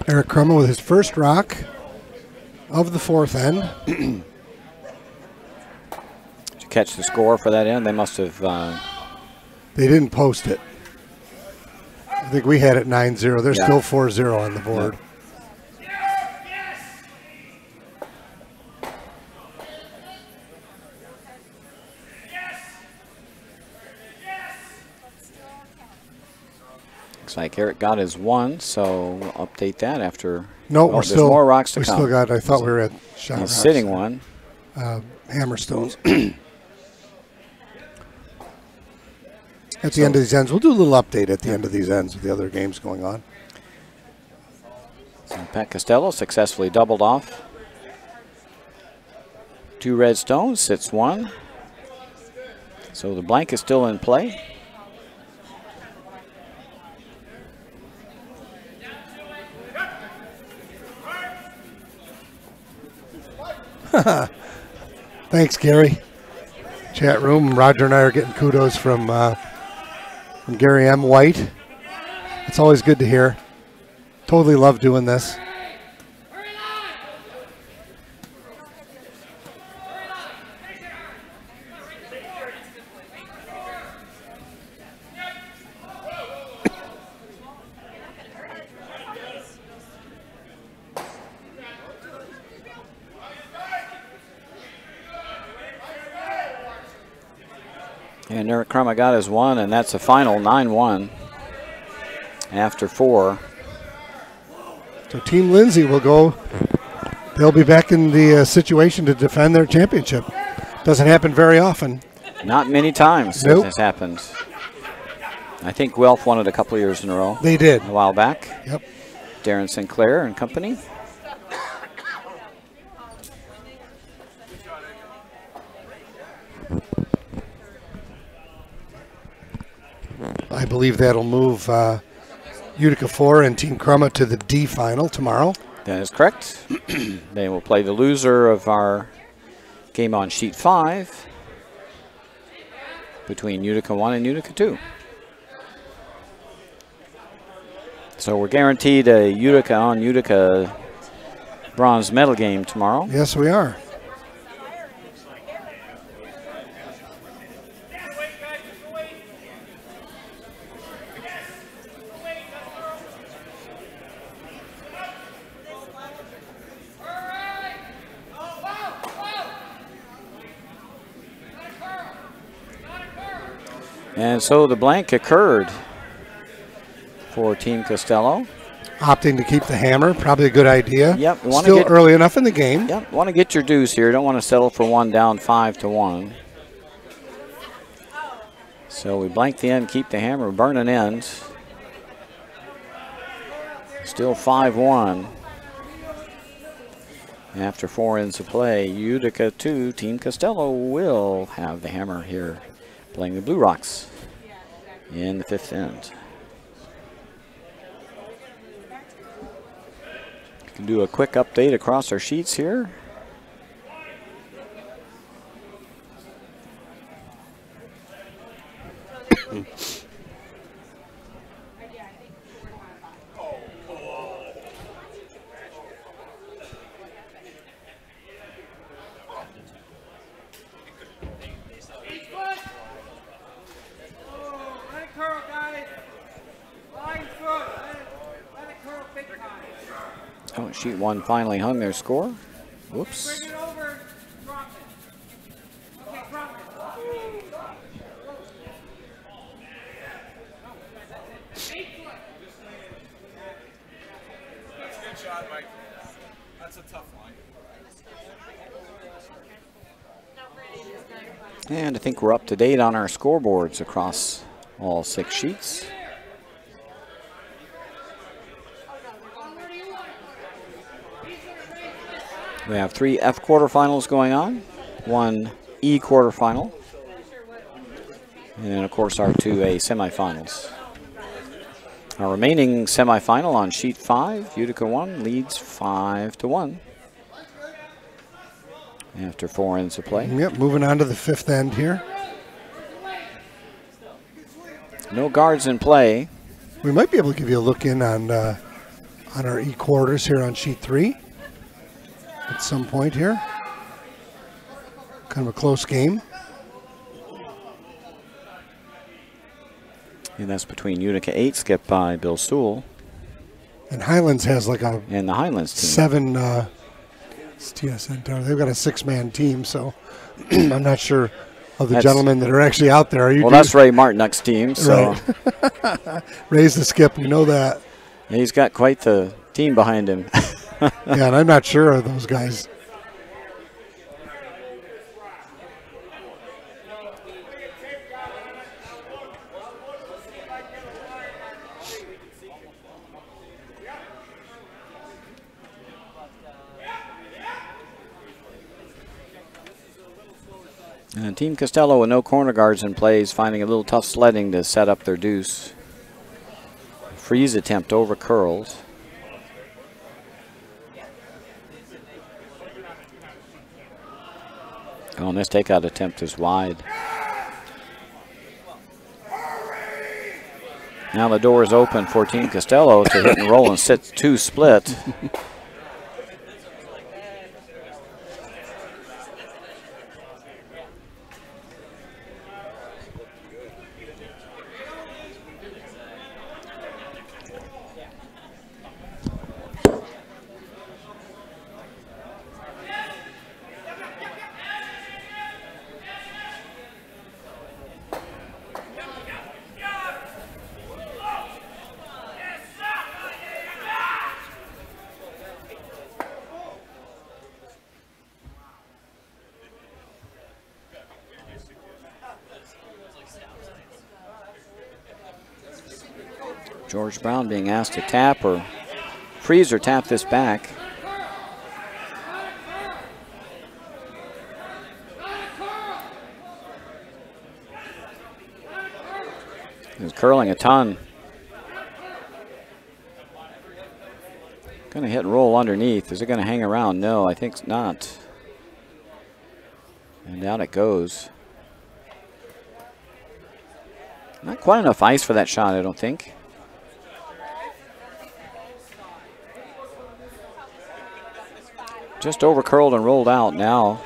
Eric Crummer with his first rock of the fourth end. Did you catch the score for that end? They must have... They didn't post it. I think we had it 9-0. They're still 4-0 on the board. Yeah. Looks like Eric got his one, so we'll update that after. No, we're still. There's more rocks to come. We still got. I thought we were at shot rocks. Sitting one. Hammerstones. At the end of these ends, we'll do a little update at the end of these ends with the other games going on. So Pat Costello successfully doubled off. 2 red stones, sits one. So the blank is still in play. Thanks, Gary. Chat room, Roger and I are getting kudos from Gary M. White. It's always good to hear. Totally love doing this. And Eric Crummer got his one, and that's a final 9-1 after 4. So Team Lindsay will go. They'll be back in the situation to defend their championship. Doesn't happen very often. Not many times Nope. this happened. I think Guelph won it a couple of years in a row. They did. A while back. Yep. Darren Sinclair and company. I believe that'll move Utica 4 and Team Crumma to the D final tomorrow. That is correct. They will play the loser of our game on sheet 5 between Utica 1 and Utica 2. So we're guaranteed a Utica on Utica bronze medal game tomorrow. Yes, we are. And so the blank occurred for Team Costello. Opting to keep the hammer, probably a good idea. Yep. Still early enough in the game. Yep. Want to get your dues here. Don't want to settle for one down 5-1. So we blank the end, keep the hammer, burn an end. Still 5-1. After 4 ends of play, Utica 2, Team Costello will have the hammer here, playing the Blue Rocks in the 5th end. We can do a quick update across our sheets here. Oh, sheet 1 finally hung their score. Whoops. And I think we're up to date on our scoreboards across all 6 sheets. We have 3 F quarterfinals going on, 1 E quarterfinal, and then of course our 2A semifinals. Our remaining semifinal on sheet 5, Utica 1 leads 5-1 after 4 ends of play. Yep, moving on to the 5th end here. No guards in play. We might be able to give you a look in on our E quarters here on sheet 3 at some point here. Kind of a close game. And that's between Utica 8, skipped by Bill Sewell. And Highlands has like a and the Highlands team. 7 it's TSN tower. They've got a 6-man team, so I'm not sure of the gentlemen that are actually out there. Are you? Well, that's Ray Martinuck's team. So right. Ray's the skip. We know that. Yeah, he's got quite the team behind him. Yeah, and I'm not sure of those guys. And Team Costello with no corner guards in play is finding a little tough sledding to set up their deuce. Freeze attempt over curled. Oh, and this takeout attempt is wide. Now the door is open for Team Costello to hit and roll and sit 2 split. George Brown being asked to tap or freeze or tap this back. He's curling a ton. Going to hit and roll underneath. Is it going to hang around? No, I think not. And down it goes. Not quite enough ice for that shot, I don't think. Just over curled and rolled out now.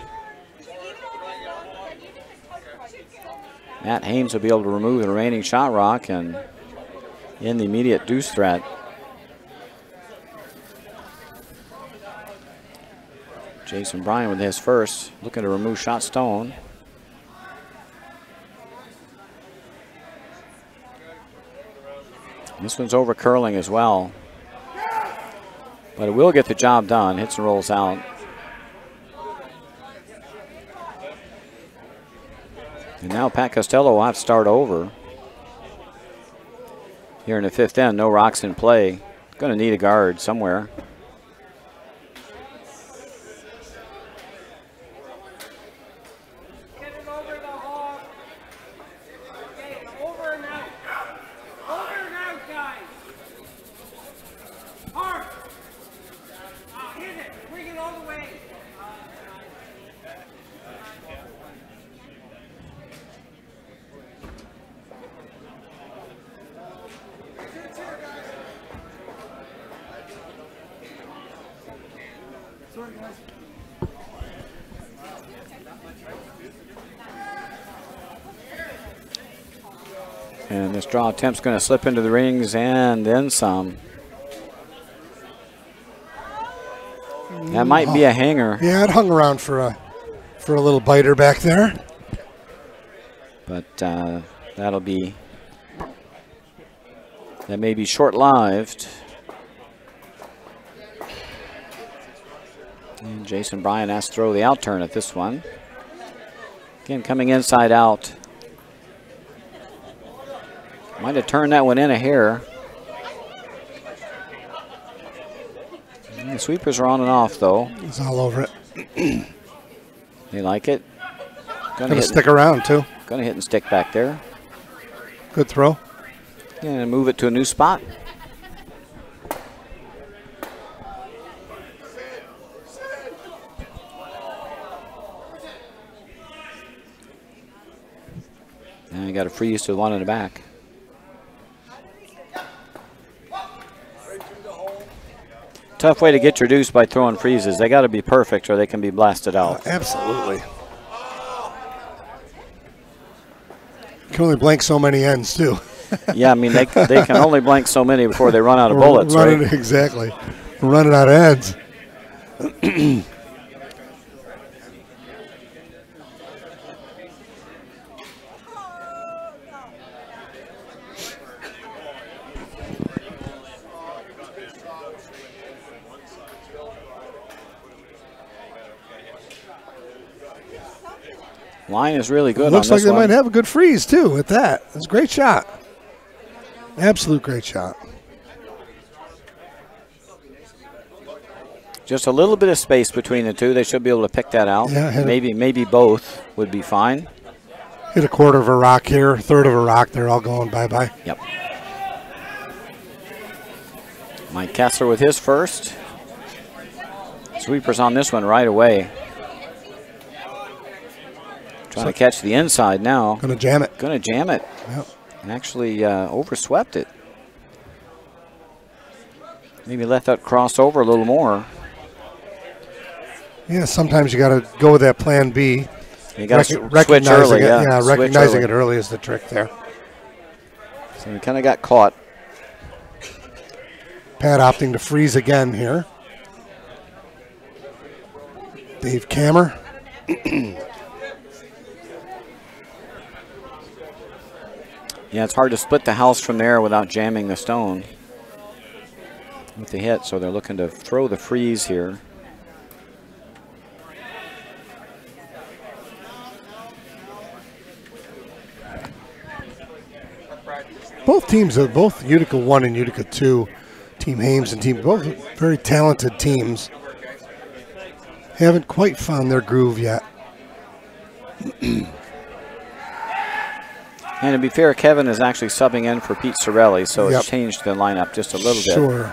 Matt Hames will be able to remove the remaining shot rock and end the immediate deuce threat. Jason Bryan with his first, looking to remove shot stone. This one's over curling as well. But it will get the job done. Hits and rolls out. And now Pat Costello will have to start over. Here in the 5th end, no rocks in play. Going to need a guard somewhere. And this draw attempt's going to slip into the rings and then some. That might be a hanger. Yeah, it hung around for a little biter back there. But that may be short-lived. And Jason Bryan has to throw the out turn at this one. Again, coming inside out. Might have turned that one in a hair. And the sweepers are on and off, though. He's all over it. They like it. Gonna stick around, too. Gonna hit and stick back there. Good throw. And move it to a new spot. And you got a freeze to the one in the back. Tough way to get your deuce by throwing freezes. They got to be perfect or they can be blasted out. Absolutely. You can only blank so many ends, too. Yeah, I mean, they can only blank so many before they run out of bullets, right? Exactly. Running out of ends. Line is really good. Looks on this like they one. might have a good freeze, too, with that. It's a great shot. Absolute great shot. Just a little bit of space between the two. They should be able to pick that out. Yeah, maybe both would be fine. Hit a quarter of a rock here, third of a rock. They're all going bye-bye. Yep. Mike Kessler with his first. Sweepers on this one right away. Trying to catch the inside now. Going to jam it. Going to jam it. Yep. And actually overswept it. Maybe let that cross over a little more. Yeah, sometimes you got to go with that plan B. You got to switch early. Yeah, recognizing it early is the trick there. So we kind of got caught. Pat opting to freeze again here. Dave Kammer. Yeah, it's hard to split the house from there without jamming the stone with the hit, so they're looking to throw the freeze here. Both teams, both Utica 1 and Utica 2, Team Hames and Team, both very talented teams, haven't quite found their groove yet. And to be fair, Kevin is actually subbing in for Pete Sorelli, so it's changed the lineup just a little bit. Sure.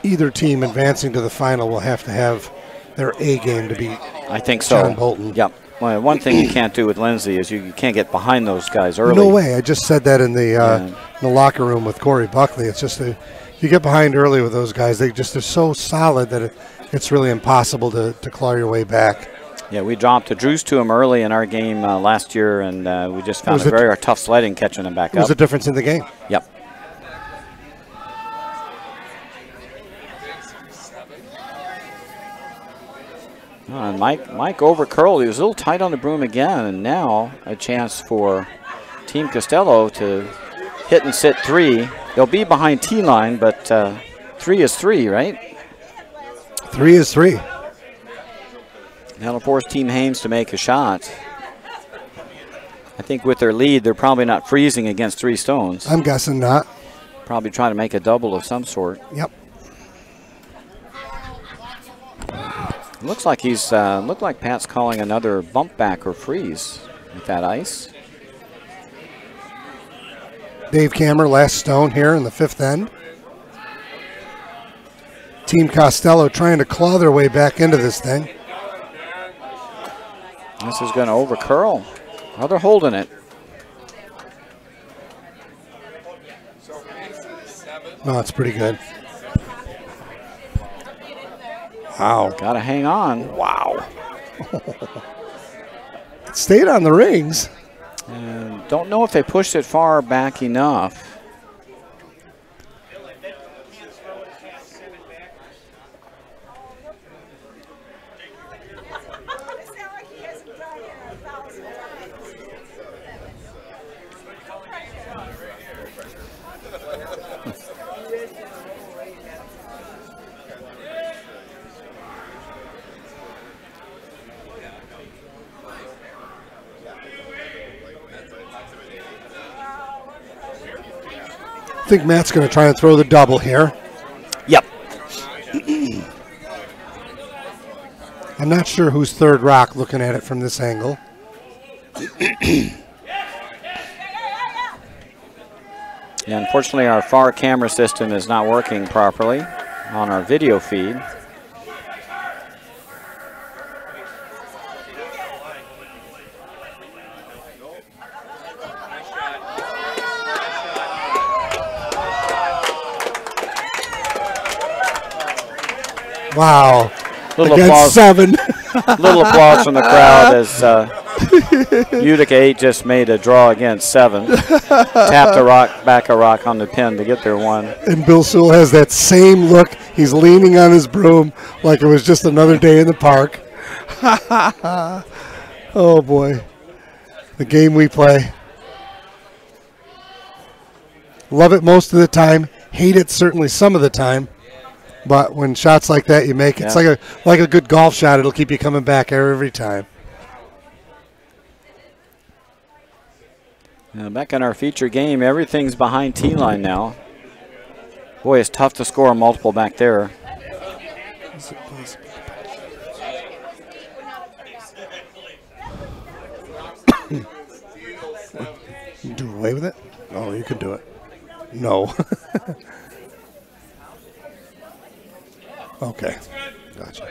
Either team advancing to the final will have to have their A game to beat. I think so. John Bolton. Yep. Well, one thing you can't do with Lindsay is you can't get behind those guys early. No way. I just said that in the locker room with Corey Buckley. It's just you get behind early with those guys. They're so solid that it's really impossible to claw your way back. Yeah, we dropped a Drews to him early in our game last year, and we just found it very tough sledding catching him back up. It was a difference in the game. Yep. And Mike over-curled. He was a little tight on the broom again, and now a chance for Team Costello to hit and sit three. They'll be behind T-line, but 3 is 3, right? 3 is 3. That'll force Team Hames to make a shot. I think with their lead, they're probably not freezing against 3 stones. I'm guessing not. Probably trying to make a double of some sort. Yep. Looks like he's looked like Pat's calling another bump back or freeze with that ice. Dave Kammer, last stone here in the 5th end. Team Costello trying to claw their way back into this thing. This is going to overcurl. Oh, they're holding it. Oh, it's pretty good. Wow. Got to hang on. Wow. It stayed on the rings. And don't know if they pushed it far back enough. I think Matt's going to try and throw the double here. Yep. I'm not sure who's third rock looking at it from this angle. Yeah, unfortunately, our far camera system is not working properly on our video feed. Wow. Little Against applause. 7. Little applause from the crowd as Utica 8 just made a draw against 7. Tapped a rock, back a rock on the pin to get their 1. And Bill Sewell has that same look. He's leaning on his broom like it was just another day in the park. Oh, boy. The game we play. Love it most of the time. Hate it certainly some of the time. But when shots like that you make, it's like a good golf shot. It'll keep you coming back every time. Now back in our feature game, everything's behind T-line now. Boy, it's tough to score a multiple back there. Do away with it? Oh, you can do it. No. Okay. Gotcha.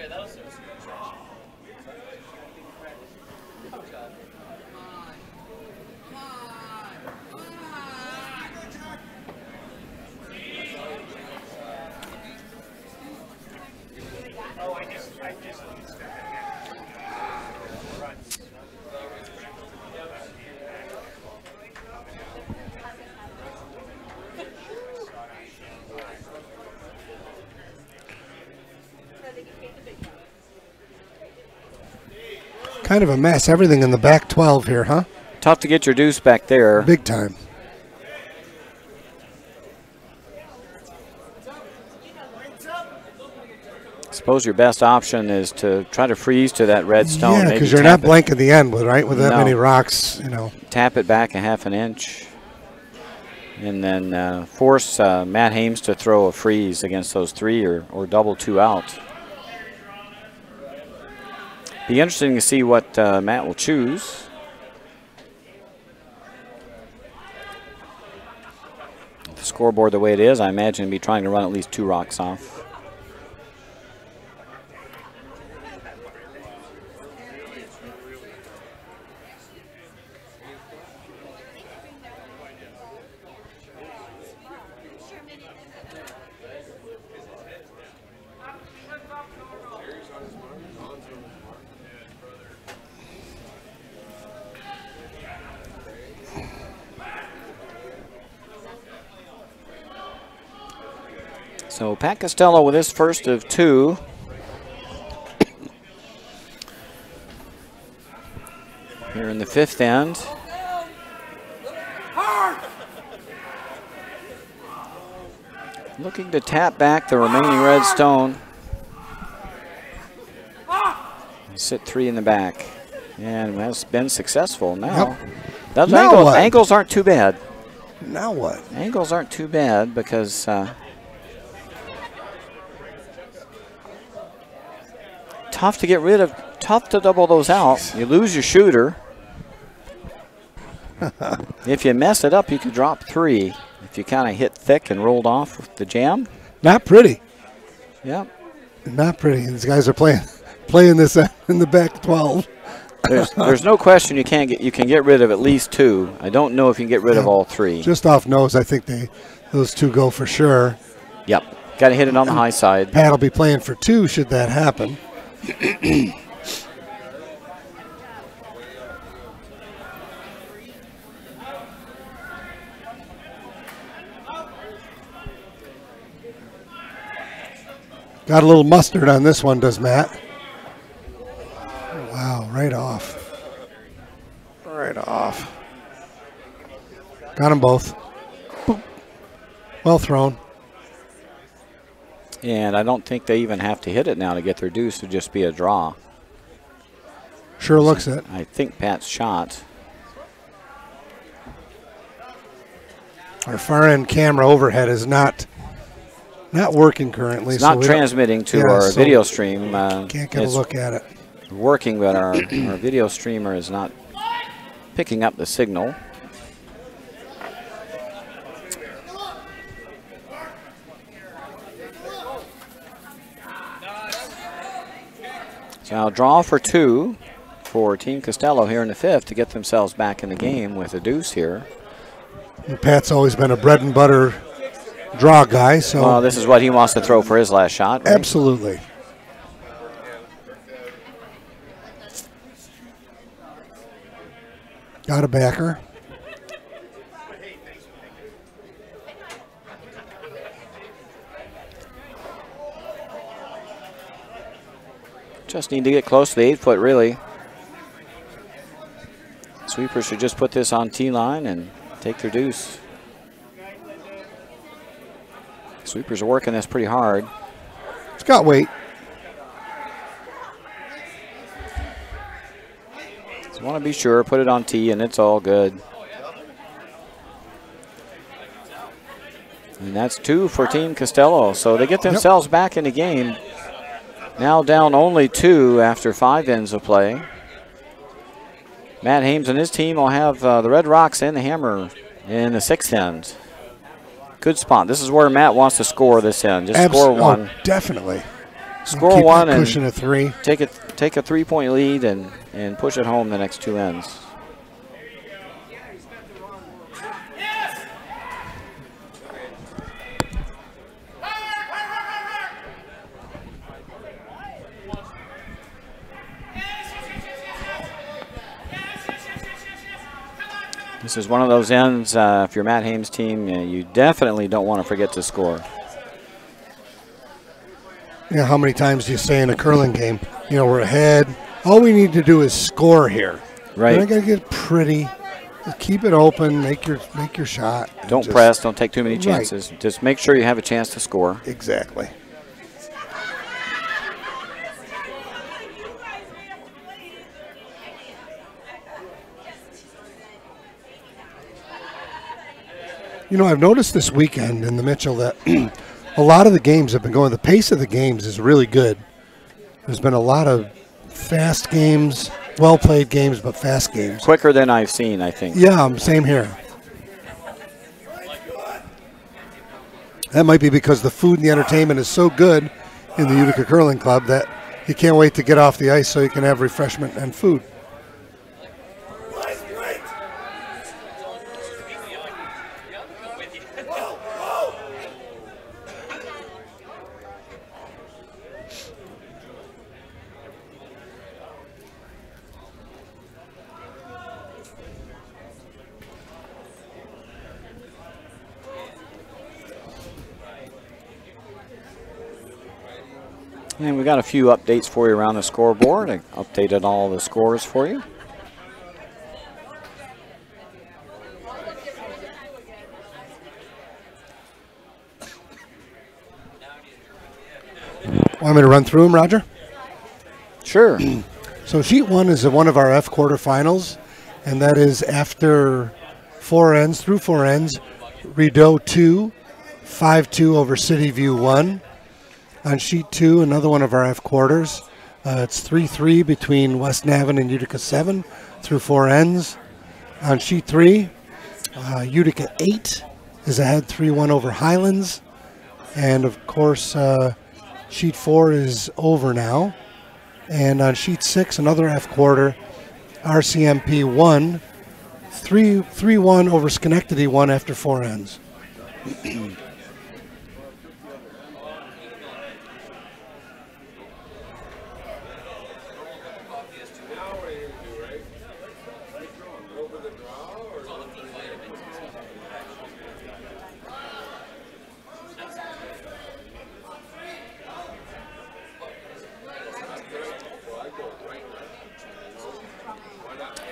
Kind of a mess. Everything in the back 12 here, huh? Tough to get your deuce back there. Big time. Suppose your best option is to try to freeze to that red stone. Yeah, because you're not blanking the end, right? With that many rocks, you know. Tap it back a half an inch. And then force Matt Hames to throw a freeze against those 3 or double 2 out. Be interesting to see what Matt will choose. The scoreboard the way it is, I imagine he'll be trying to run at least 2 rocks off. So Pat Costello with his first of 2. Here in the 5th end. Looking to tap back the remaining red stone. Sit 3 in the back. And has been successful now. Yep. Those Now angles aren't too bad. Now what? Angles aren't too bad because tough to get rid of, tough to double those out. You lose your shooter. If you mess it up, you could drop 3. If you kind of hit thick and rolled off with the jam. Not pretty. Yep. Not pretty. These guys are playing this in the back 12. There's no question you can get rid of at least 2. I don't know if you can get rid of all 3. Just off nose, I think those 2 go for sure. Yep. Got to hit it on the high side. Pat will be playing for 2 should that happen. Got a little mustard on this one, does Matt? Wow, right off. Right off. Got them both. Boop. Well thrown. And I don't think they even have to hit it now to get their deuce to just be a draw. Sure looks it. I think Pat's shot. Our far end camera overhead is not working currently. It's not transmitting to our video stream. Can't get a look at it. Working, but our video streamer is not picking up the signal. So now draw for 2 for Team Costello here in the 5th to get themselves back in the game with a deuce here. And Pat's always been a bread and butter draw guy, so well, this is what he wants to throw for his last shot, right? Absolutely. Got a backer. Just need to get close to the 8-foot, really. Sweepers should just put this on T-line and take their deuce. Sweepers are working this pretty hard. It's got weight. Just want to be sure, put it on T, and it's all good. And that's 2 for Team Costello. So they get themselves back in the game. Now down only 2 after 5 ends of play. Matt Hames and his team will have the Red Rocks and the Hammer in the 6th end. Good spot. This is where Matt wants to score this end. Just score 1. Oh, definitely. Score keep 1 and cushion of 3. Take a 3-point lead and push it home the next 2 ends. This is one of those ends, if you're Matt Hames' team, you definitely don't want to forget to score. Yeah, how many times do you say in a curling game, we're ahead. All we need to do is score here. Right. We're not going to get pretty. Just keep it open, make your shot. Don't press, don't take too many chances. Right. Just make sure you have a chance to score. Exactly. I've noticed this weekend in the Mitchell that a lot of the games have been going, the pace of the games is really good. There's been a lot of fast games, well-played games, but fast games. Quicker than I've seen, I think. Yeah, same here. That might be because the food and the entertainment is so good in the Utica Curling Club that you can't wait to get off the ice so you can have refreshment and food. And we got a few updates for you around the scoreboard. I updated all the scores for you. Want me to run through them, Roger? Sure. So sheet 1 is one of our F quarterfinals, and that is after 4 ends, through 4 ends, Rideau 2, 5-2 over City View 1. On sheet 2, another one of our F quarters. It's 3-3 between West Navin and Utica 7 through 4 ends. On sheet 3, Utica 8 is ahead 3-1 over Highlands. And of course, sheet 4 is over now. And on sheet 6, another F quarter, RCMP 1, 3-1 over Schenectady 1 after 4 ends.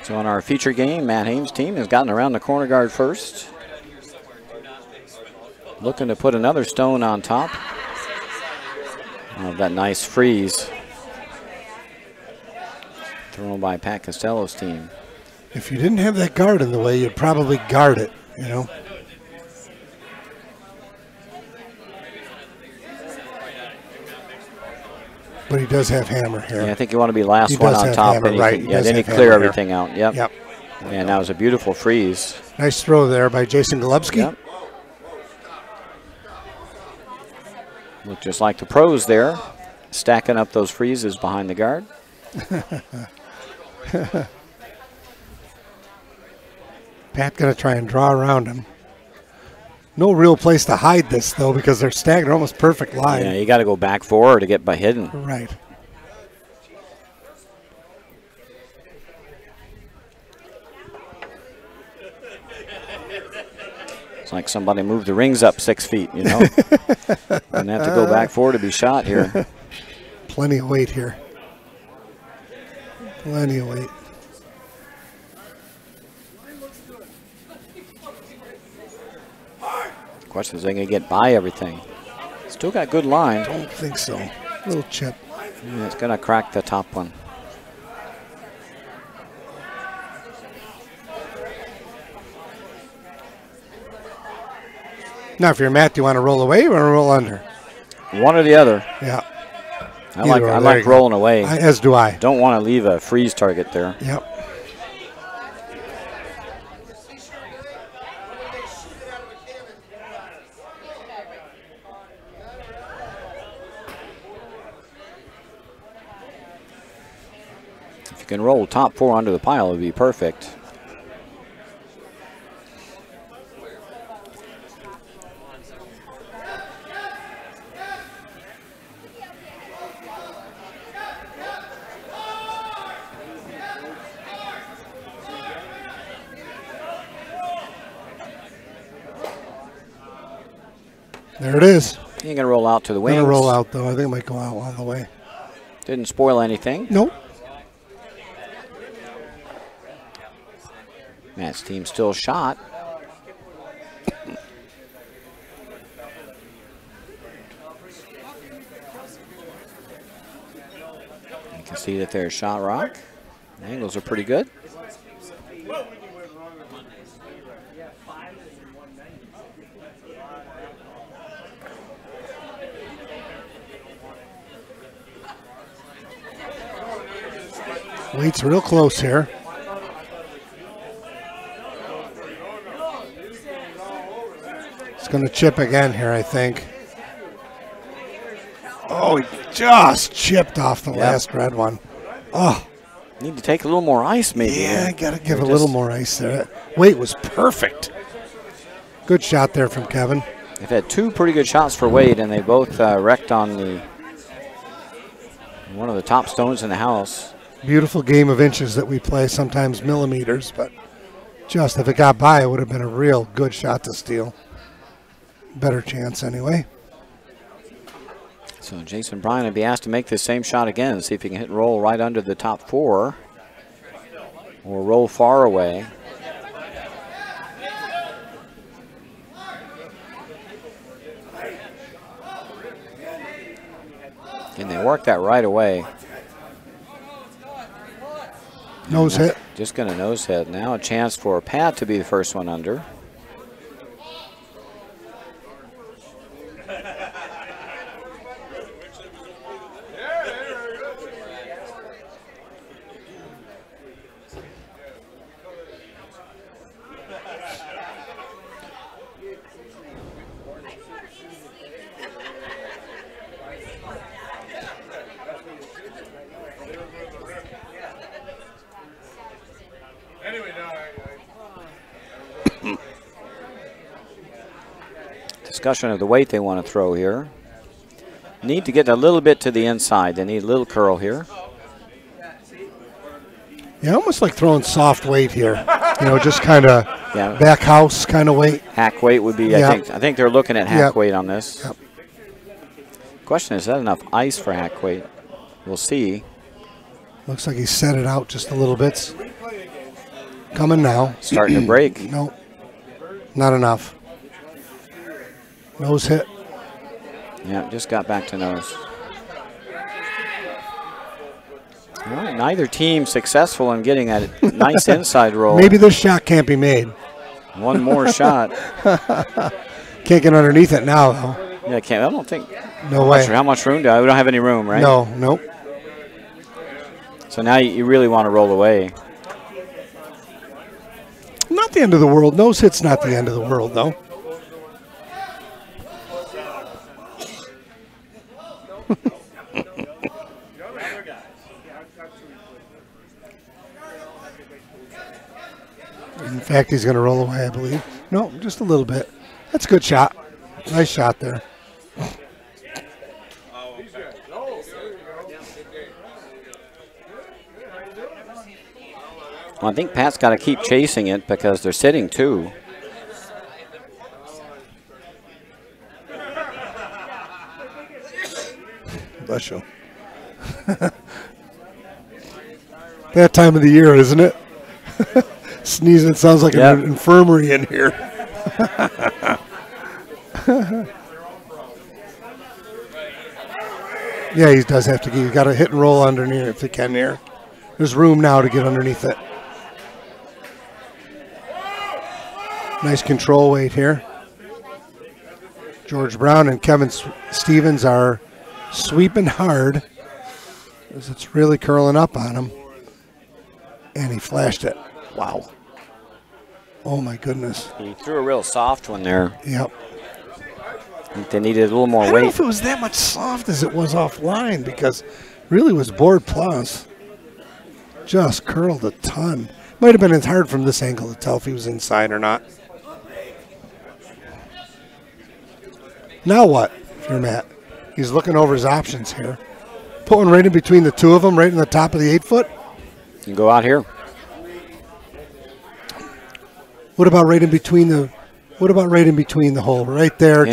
So in our feature game, Matt Hames' team has gotten around the corner guard first. Looking to put another stone on top of that nice freeze thrown by Pat Costello's team. If you didn't have that guard in the way, you'd probably guard it, you know. But he does have hammer here. Yeah, I think you want to be last one on top. Hammer, and right. Then you clear everything out. Yep. Yep. And that was a beautiful freeze. Nice throw there by Jason Golubski. Yep. Looked just like the pros there, stacking up those freezes behind the guard. Pat going to try and draw around him. No real place to hide this, though, because they're staggered almost perfect line. Yeah, you got to go back forward to get by hidden. Right. It's like somebody moved the rings up 6 feet, you know. And have to go back forward to be shot here. Plenty of weight here. Plenty of weight. Question is, they going to get by everything? Still got good line. Don't think so. Little chip. Yeah, it's going to crack the top one. Now, if you're Matt, do you want to roll away or want to roll under? One or the other. Yeah. I like rolling away. As do I. Don't want to leave a freeze target there. Yep. If you can roll top 4 under the pile, it would be perfect. There it is. You're going to roll out to the wings. Going to roll out, though. I think it might go out all the way. Didn't spoil anything. Nope. Matt's team still shot. You can see that there's shot rock. The angles are pretty good. Weight's real close here. It's going to chip again here, I think. Oh, he just chipped off the last red one. Oh. Need to take a little more ice, maybe. Yeah, I got to give a little more ice there. Weight was perfect. Good shot there from Kevin. They've had 2 pretty good shots for Wade, and they both wrecked on one of the top stones in the house. Beautiful game of inches that we play, sometimes millimeters, but just if it got by, it would have been a real good shot to steal. Better chance anyway. So Jason Bryan will be asked to make this same shot again, see if he can hit roll right under the top 4 or roll far away. And they work that right away. Nose hit. Just going to nose hit. Now a chance for Pat to be the first one under. Discussion of the weight they want to throw here. Need to get a little bit to the inside. They need a little curl here. Yeah, almost like throwing soft weight here. You know, just kind of back house kind of weight. Hack weight would be, I think they're looking at hack weight on this. Yep. Question, is that enough ice for hack weight? We'll see. Looks like he set it out just a little bit. Coming now. Starting to break. No, not enough. Nose hit. Yeah, just got back to nose. All right, neither team successful in getting a nice inside roll. Maybe this shot can't be made. One more shot. Can't get underneath it now, though. Yeah, I don't think. No way. How much room do I? We don't have any room, right? No, nope. So now you really want to roll away. Not the end of the world. Nose hit's not the end of the world, though. In fact, he's going to roll away, I believe. No, just a little bit. That's a good shot. Nice shot there. Well, I think Pat's got to keep chasing it because they're sitting two. Bless you. That time of the year, isn't it? Sneezing sounds like an infirmary in here. Yeah, he does have to get. You got to hit and roll underneath if he can here. There's room now to get underneath it. Nice control weight here. George Brown and Kevin Stevens are sweeping hard as it's really curling up on him. And he flashed it. Wow. Oh, my goodness. He threw a real soft one there. Yep. I think they needed a little more weight. I don't know if it was that much soft as it was offline because really was board plus. Just curled a ton. Might have been as hard from this angle to tell if he was inside or not. Now what, if you're Matt? He's looking over his options here. Pulling right in between the two of them, right in the top of the 8-foot. You can go out here. What about right in between the? What about right in between the hole, right there,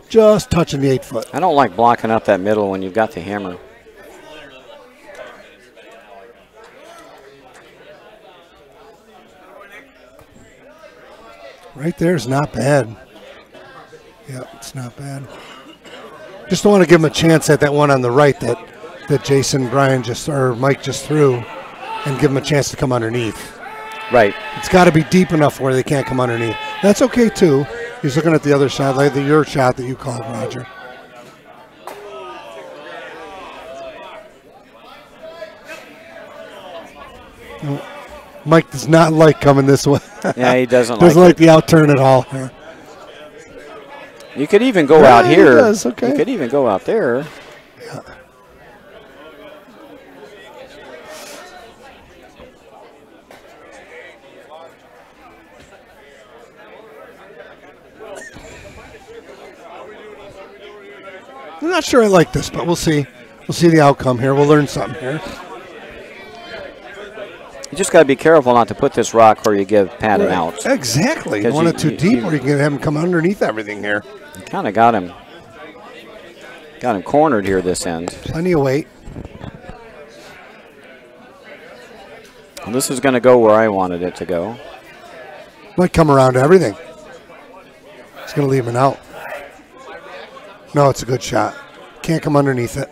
just touching the 8-foot? I don't like blocking up that middle when you've got the hammer. Right there is not bad. Yeah, it's not bad. Just don't want to give him a chance at that one on the right that Jason Bryan or Mike just threw, and give him a chance to come underneath. Right. It's got to be deep enough where they can't come underneath. That's okay too. He's looking at the other shot, like your shot that you called, Roger. Mike does not like coming this way. Yeah, he doesn't like the outturn at all. You could even go out here. He does, okay. You could even go out there. Yeah. I'm not sure I like this, but we'll see. We'll see the outcome here. We'll learn something here. You just got to be careful not to put this rock where you give Pat an out. Exactly. You want it too deep where you can have him come underneath everything here. You kind of got him cornered here this end. Plenty of weight. Well, this is going to go where I wanted it to go. Might come around to everything. It's going to leave him out. No, it's a good shot. Can't come underneath it.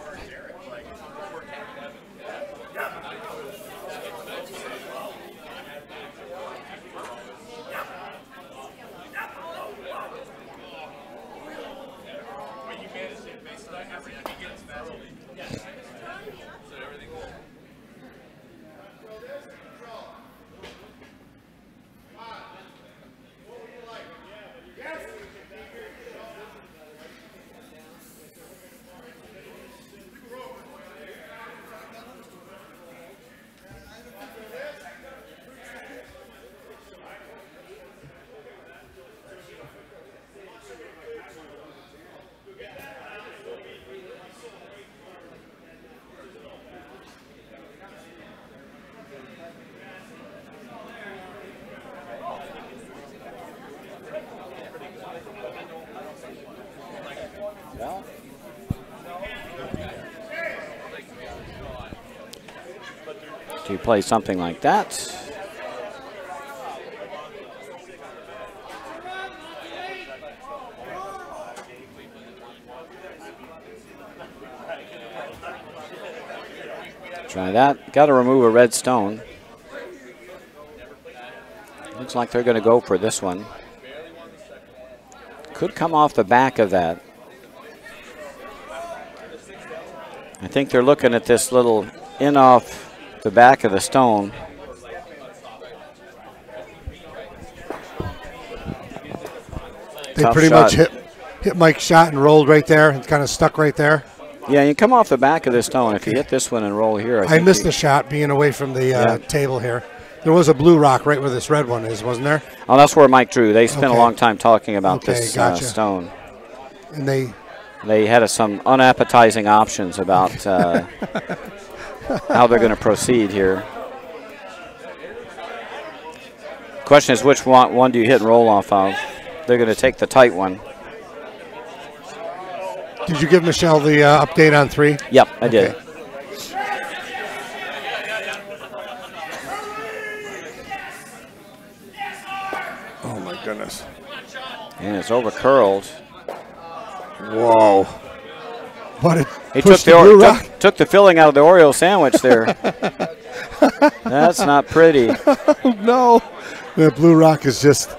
to play something like that. Try that. Got to remove a red stone. Looks like they're going to go for this one. Could come off the back of that. I think they're looking at this little in off the back of the stone. They Tough pretty shot. much hit Mike's shot and rolled right there. It's kind of stuck right there. Yeah, you come off the back of the stone. If you hit this one and roll here, I missed the shot being away from the table here. There was a blue rock right where this red one is, wasn't there? Oh, that's where Mike drew. They spent Okay. a long time talking about Okay, this gotcha. stone. And they had some unappetizing options about how they're going to proceed here. Question is, which one do you hit and roll off of? They're going to take the tight one. Did you give Michelle the update on 3? Yep, I did. Oh my goodness. And it's over curled. Whoa. What it He took the filling out of the Oreo sandwich there. That's not pretty. No. That blue rock is just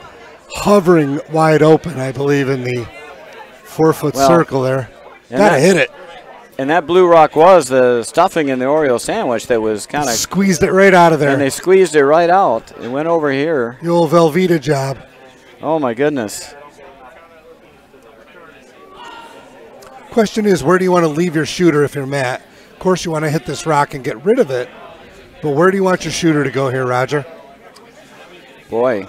hovering wide open, I believe, in the 4-foot circle there. Gotta hit it. And that blue rock was the stuffing in the Oreo sandwich that was kind of squeezed it right out of there. And they squeezed it right out. It went over here. The old Velveeta job. Oh my goodness. Question is, where do you want to leave your shooter if you're Matt? Of course, you want to hit this rock and get rid of it. But where do you want your shooter to go here, Roger? Boy.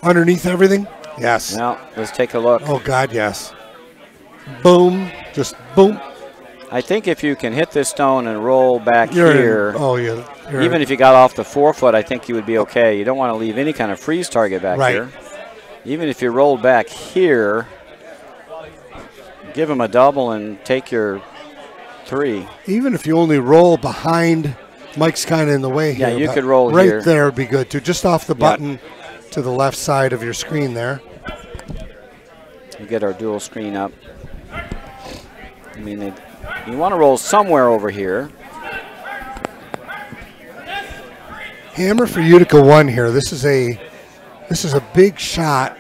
Underneath everything? Yes. Now, let's take a look. Oh, God, yes. Boom. Just boom. I think if you can hit this stone and roll back here, even if you got off the 4-foot, I think you would be okay. You don't want to leave any kind of freeze target back here. Even if you rolled back here, give him a double and take your 3. Even if you only roll behind, Mike's kind of in the way here. Yeah, you could roll right here. Right there would be good, too. Just off the button to the left side of your screen there. We'll get our dual screen up. I mean, you want to roll somewhere over here. Hammer for Utica 1 here. This is a big shot.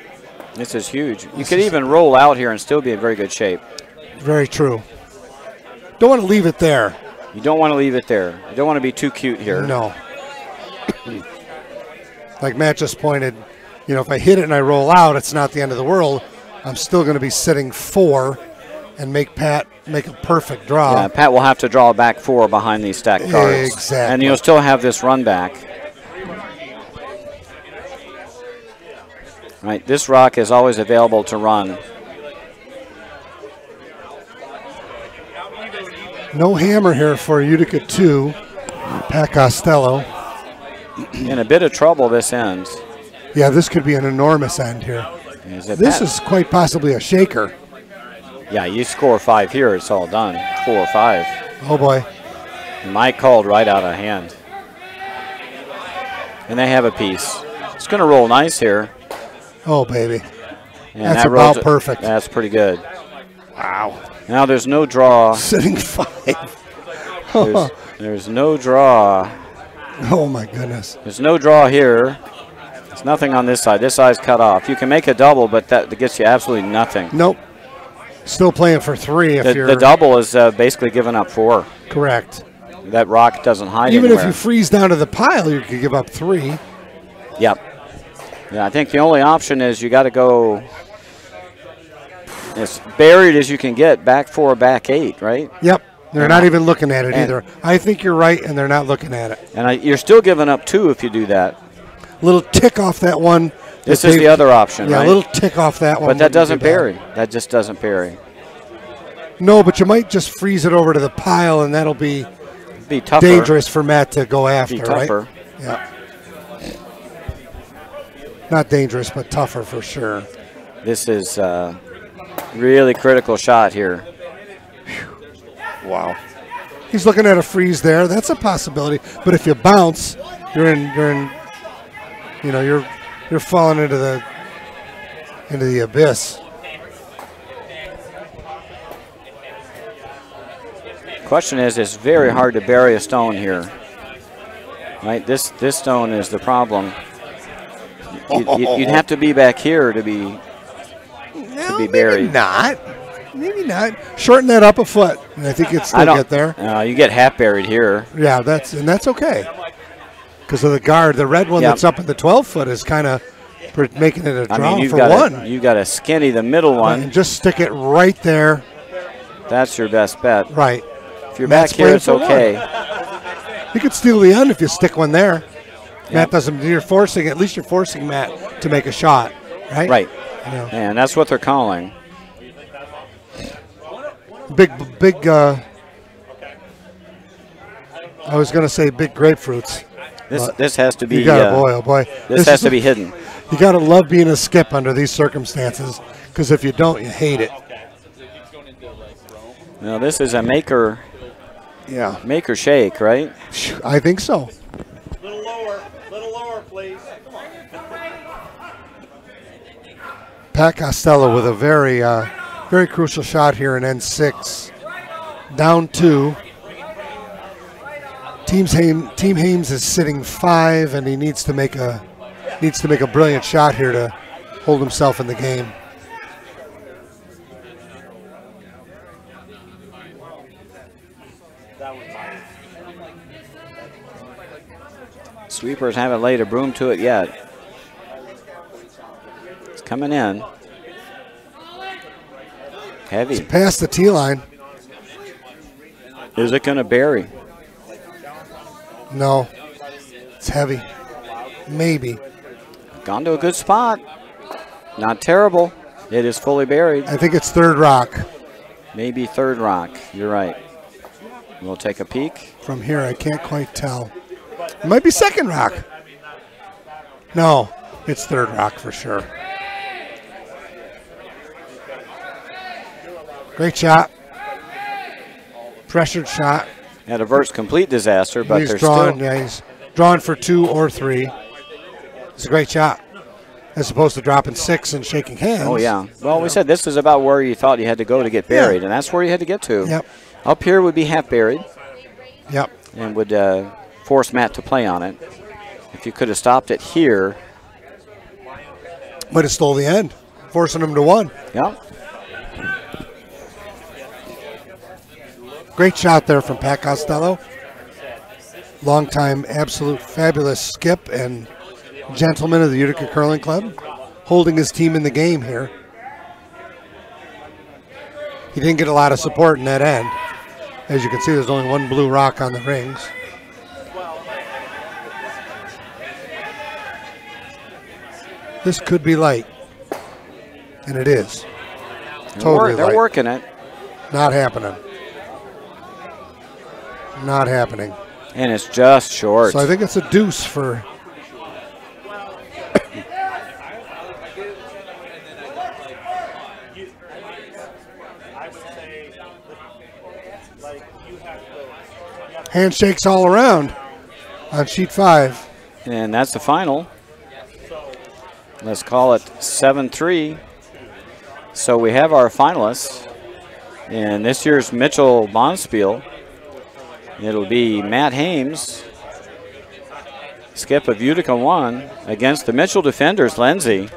This is huge. You could even roll out here and still be in very good shape. Very true. Don't want to leave it there. You don't want to leave it there. You don't want to be too cute here. No. Like Matt just pointed, if I hit it and I roll out, it's not the end of the world. I'm still going to be sitting 4 and make Pat make a perfect draw. Yeah, Pat will have to draw a back 4 behind these stacked cards. Exactly. And you'll still have this run back. Right, this rock is always available to run. No hammer here for Utica 2. Pat Costello. In a bit of trouble this ends. Yeah, this could be an enormous end here. This is quite possibly a shaker. Yeah, you score 5 here, it's all done. 4 or 5. Oh boy. Mike called right out of hand. And they have a piece. It's going to roll nice here. Oh, baby. And that's that about perfect. That's pretty good. Wow. Now there's no draw. Sitting 5. There's no draw. Oh, my goodness. There's no draw here. There's nothing on this side. This side's cut off. You can make a double, but that gets you absolutely nothing. Nope. Still playing for 3 if you're... The double is basically giving up 4. Correct. That rock doesn't hide Even anywhere. if you freeze down to the pile, you could give up 3. Yep. Yeah, I think the only option is you got to go as buried as you can get, back 4, back 8, right? Yep. They're not even looking at it either. I think you're right, and they're not looking at it. And you're still giving up 2 if you do that. Little tick off that one. This is the other option, right? Yeah, a little tick off that one. But that doesn't bury. That just doesn't bury. No, but you might just freeze it over to the pile, and that'll be tougher. Dangerous for Matt to go after, be tougher. Right? Yeah. Not dangerous, but tougher for sure. This is really critical shot here. Wow. He's looking at a freeze there. That's a possibility. But if you bounce, you're falling into the abyss. Question is, it's very hard to bury a stone here. Right, this stone is the problem. You'd have to be back here to be buried. Maybe not. Shorten that up a foot, and I think you'd still get there. You get half buried here. Yeah, that's okay. Because of the guard, the red one that's up at the 12-foot is kind of making it a draw for one. You got to skinny the middle one. And just stick it right there. That's your best bet. Right. If you're back here, it's okay. You could steal the end if you stick one there. Yep. Matt doesn't. At least you're forcing Matt to make a shot, right? Right. Yeah. And that's what they're calling. Big. I was going to say big grapefruits. This has to be. You got boy, oh boy. This has to be hidden. You got to love being a skip under these circumstances, because if you don't, you hate it. Now this is a maker. Yeah. Maker shake, right? I think so. Little lower, please. Pat Costello with a very, very crucial shot here in N6. Down 2. Team Hames is sitting 5, and he needs to make a brilliant shot here to hold himself in the game. Sweepers haven't laid a broom to it yet. It's coming in. Heavy. It's past the tee line. Is it going to bury? No. It's heavy. Maybe. Gone to a good spot. Not terrible. It is fully buried. I think it's third rock. Maybe third rock. You're right. We'll take a peek. From here, I can't quite tell. It might be second rock. No, it's third rock for sure. Great shot. Pressured shot. That averts complete disaster, but he's drawn for 2 or 3. It's a great shot, as opposed to dropping 6 and shaking hands. Oh, yeah. Well, we said this is about where you thought you had to go to get buried, and that's where you had to get to. Yep. Up here would be half buried. Yep. And would force Matt to play on it. If you could have stopped it here. Might have stole the end, forcing him to 1. Yeah. Great shot there from Pat Costello. Longtime absolute fabulous skip and gentleman of the Utica Curling Club, holding his team in the game here. He didn't get a lot of support in that end. As you can see, there's only 1 blue rock on the rings. This could be light, and it is. Totally They're working it. Not happening. Not happening. And it's just short. So I think it's a deuce for... Handshakes all around on sheet 5. And that's the final. Let's call it 7-3. So we have our finalists in this year's Mitchell Bonspiel. It'll be Matt Hames, skip of Utica 1, against the Mitchell defenders, Lindsay.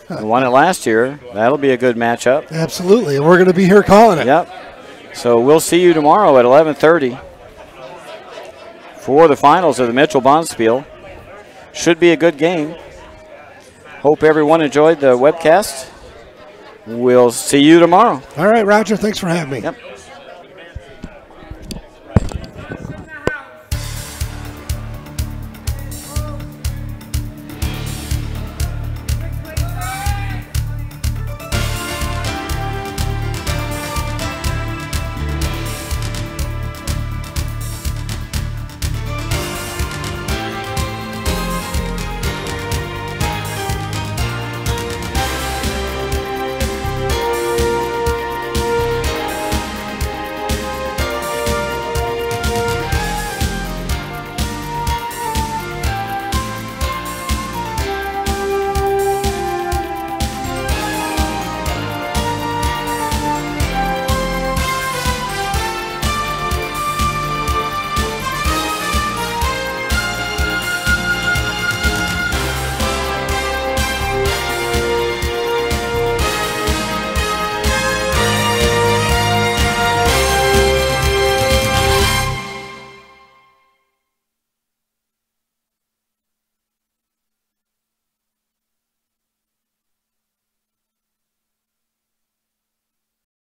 Who won it last year. That'll be a good matchup. Absolutely, and we're going to be here calling it. Yep. So we'll see you tomorrow at 11:30 for the finals of the Mitchell Bonspiel. Should be a good game. Hope everyone enjoyed the webcast. We'll see you tomorrow. All right, Roger. Thanks for having me. Yep.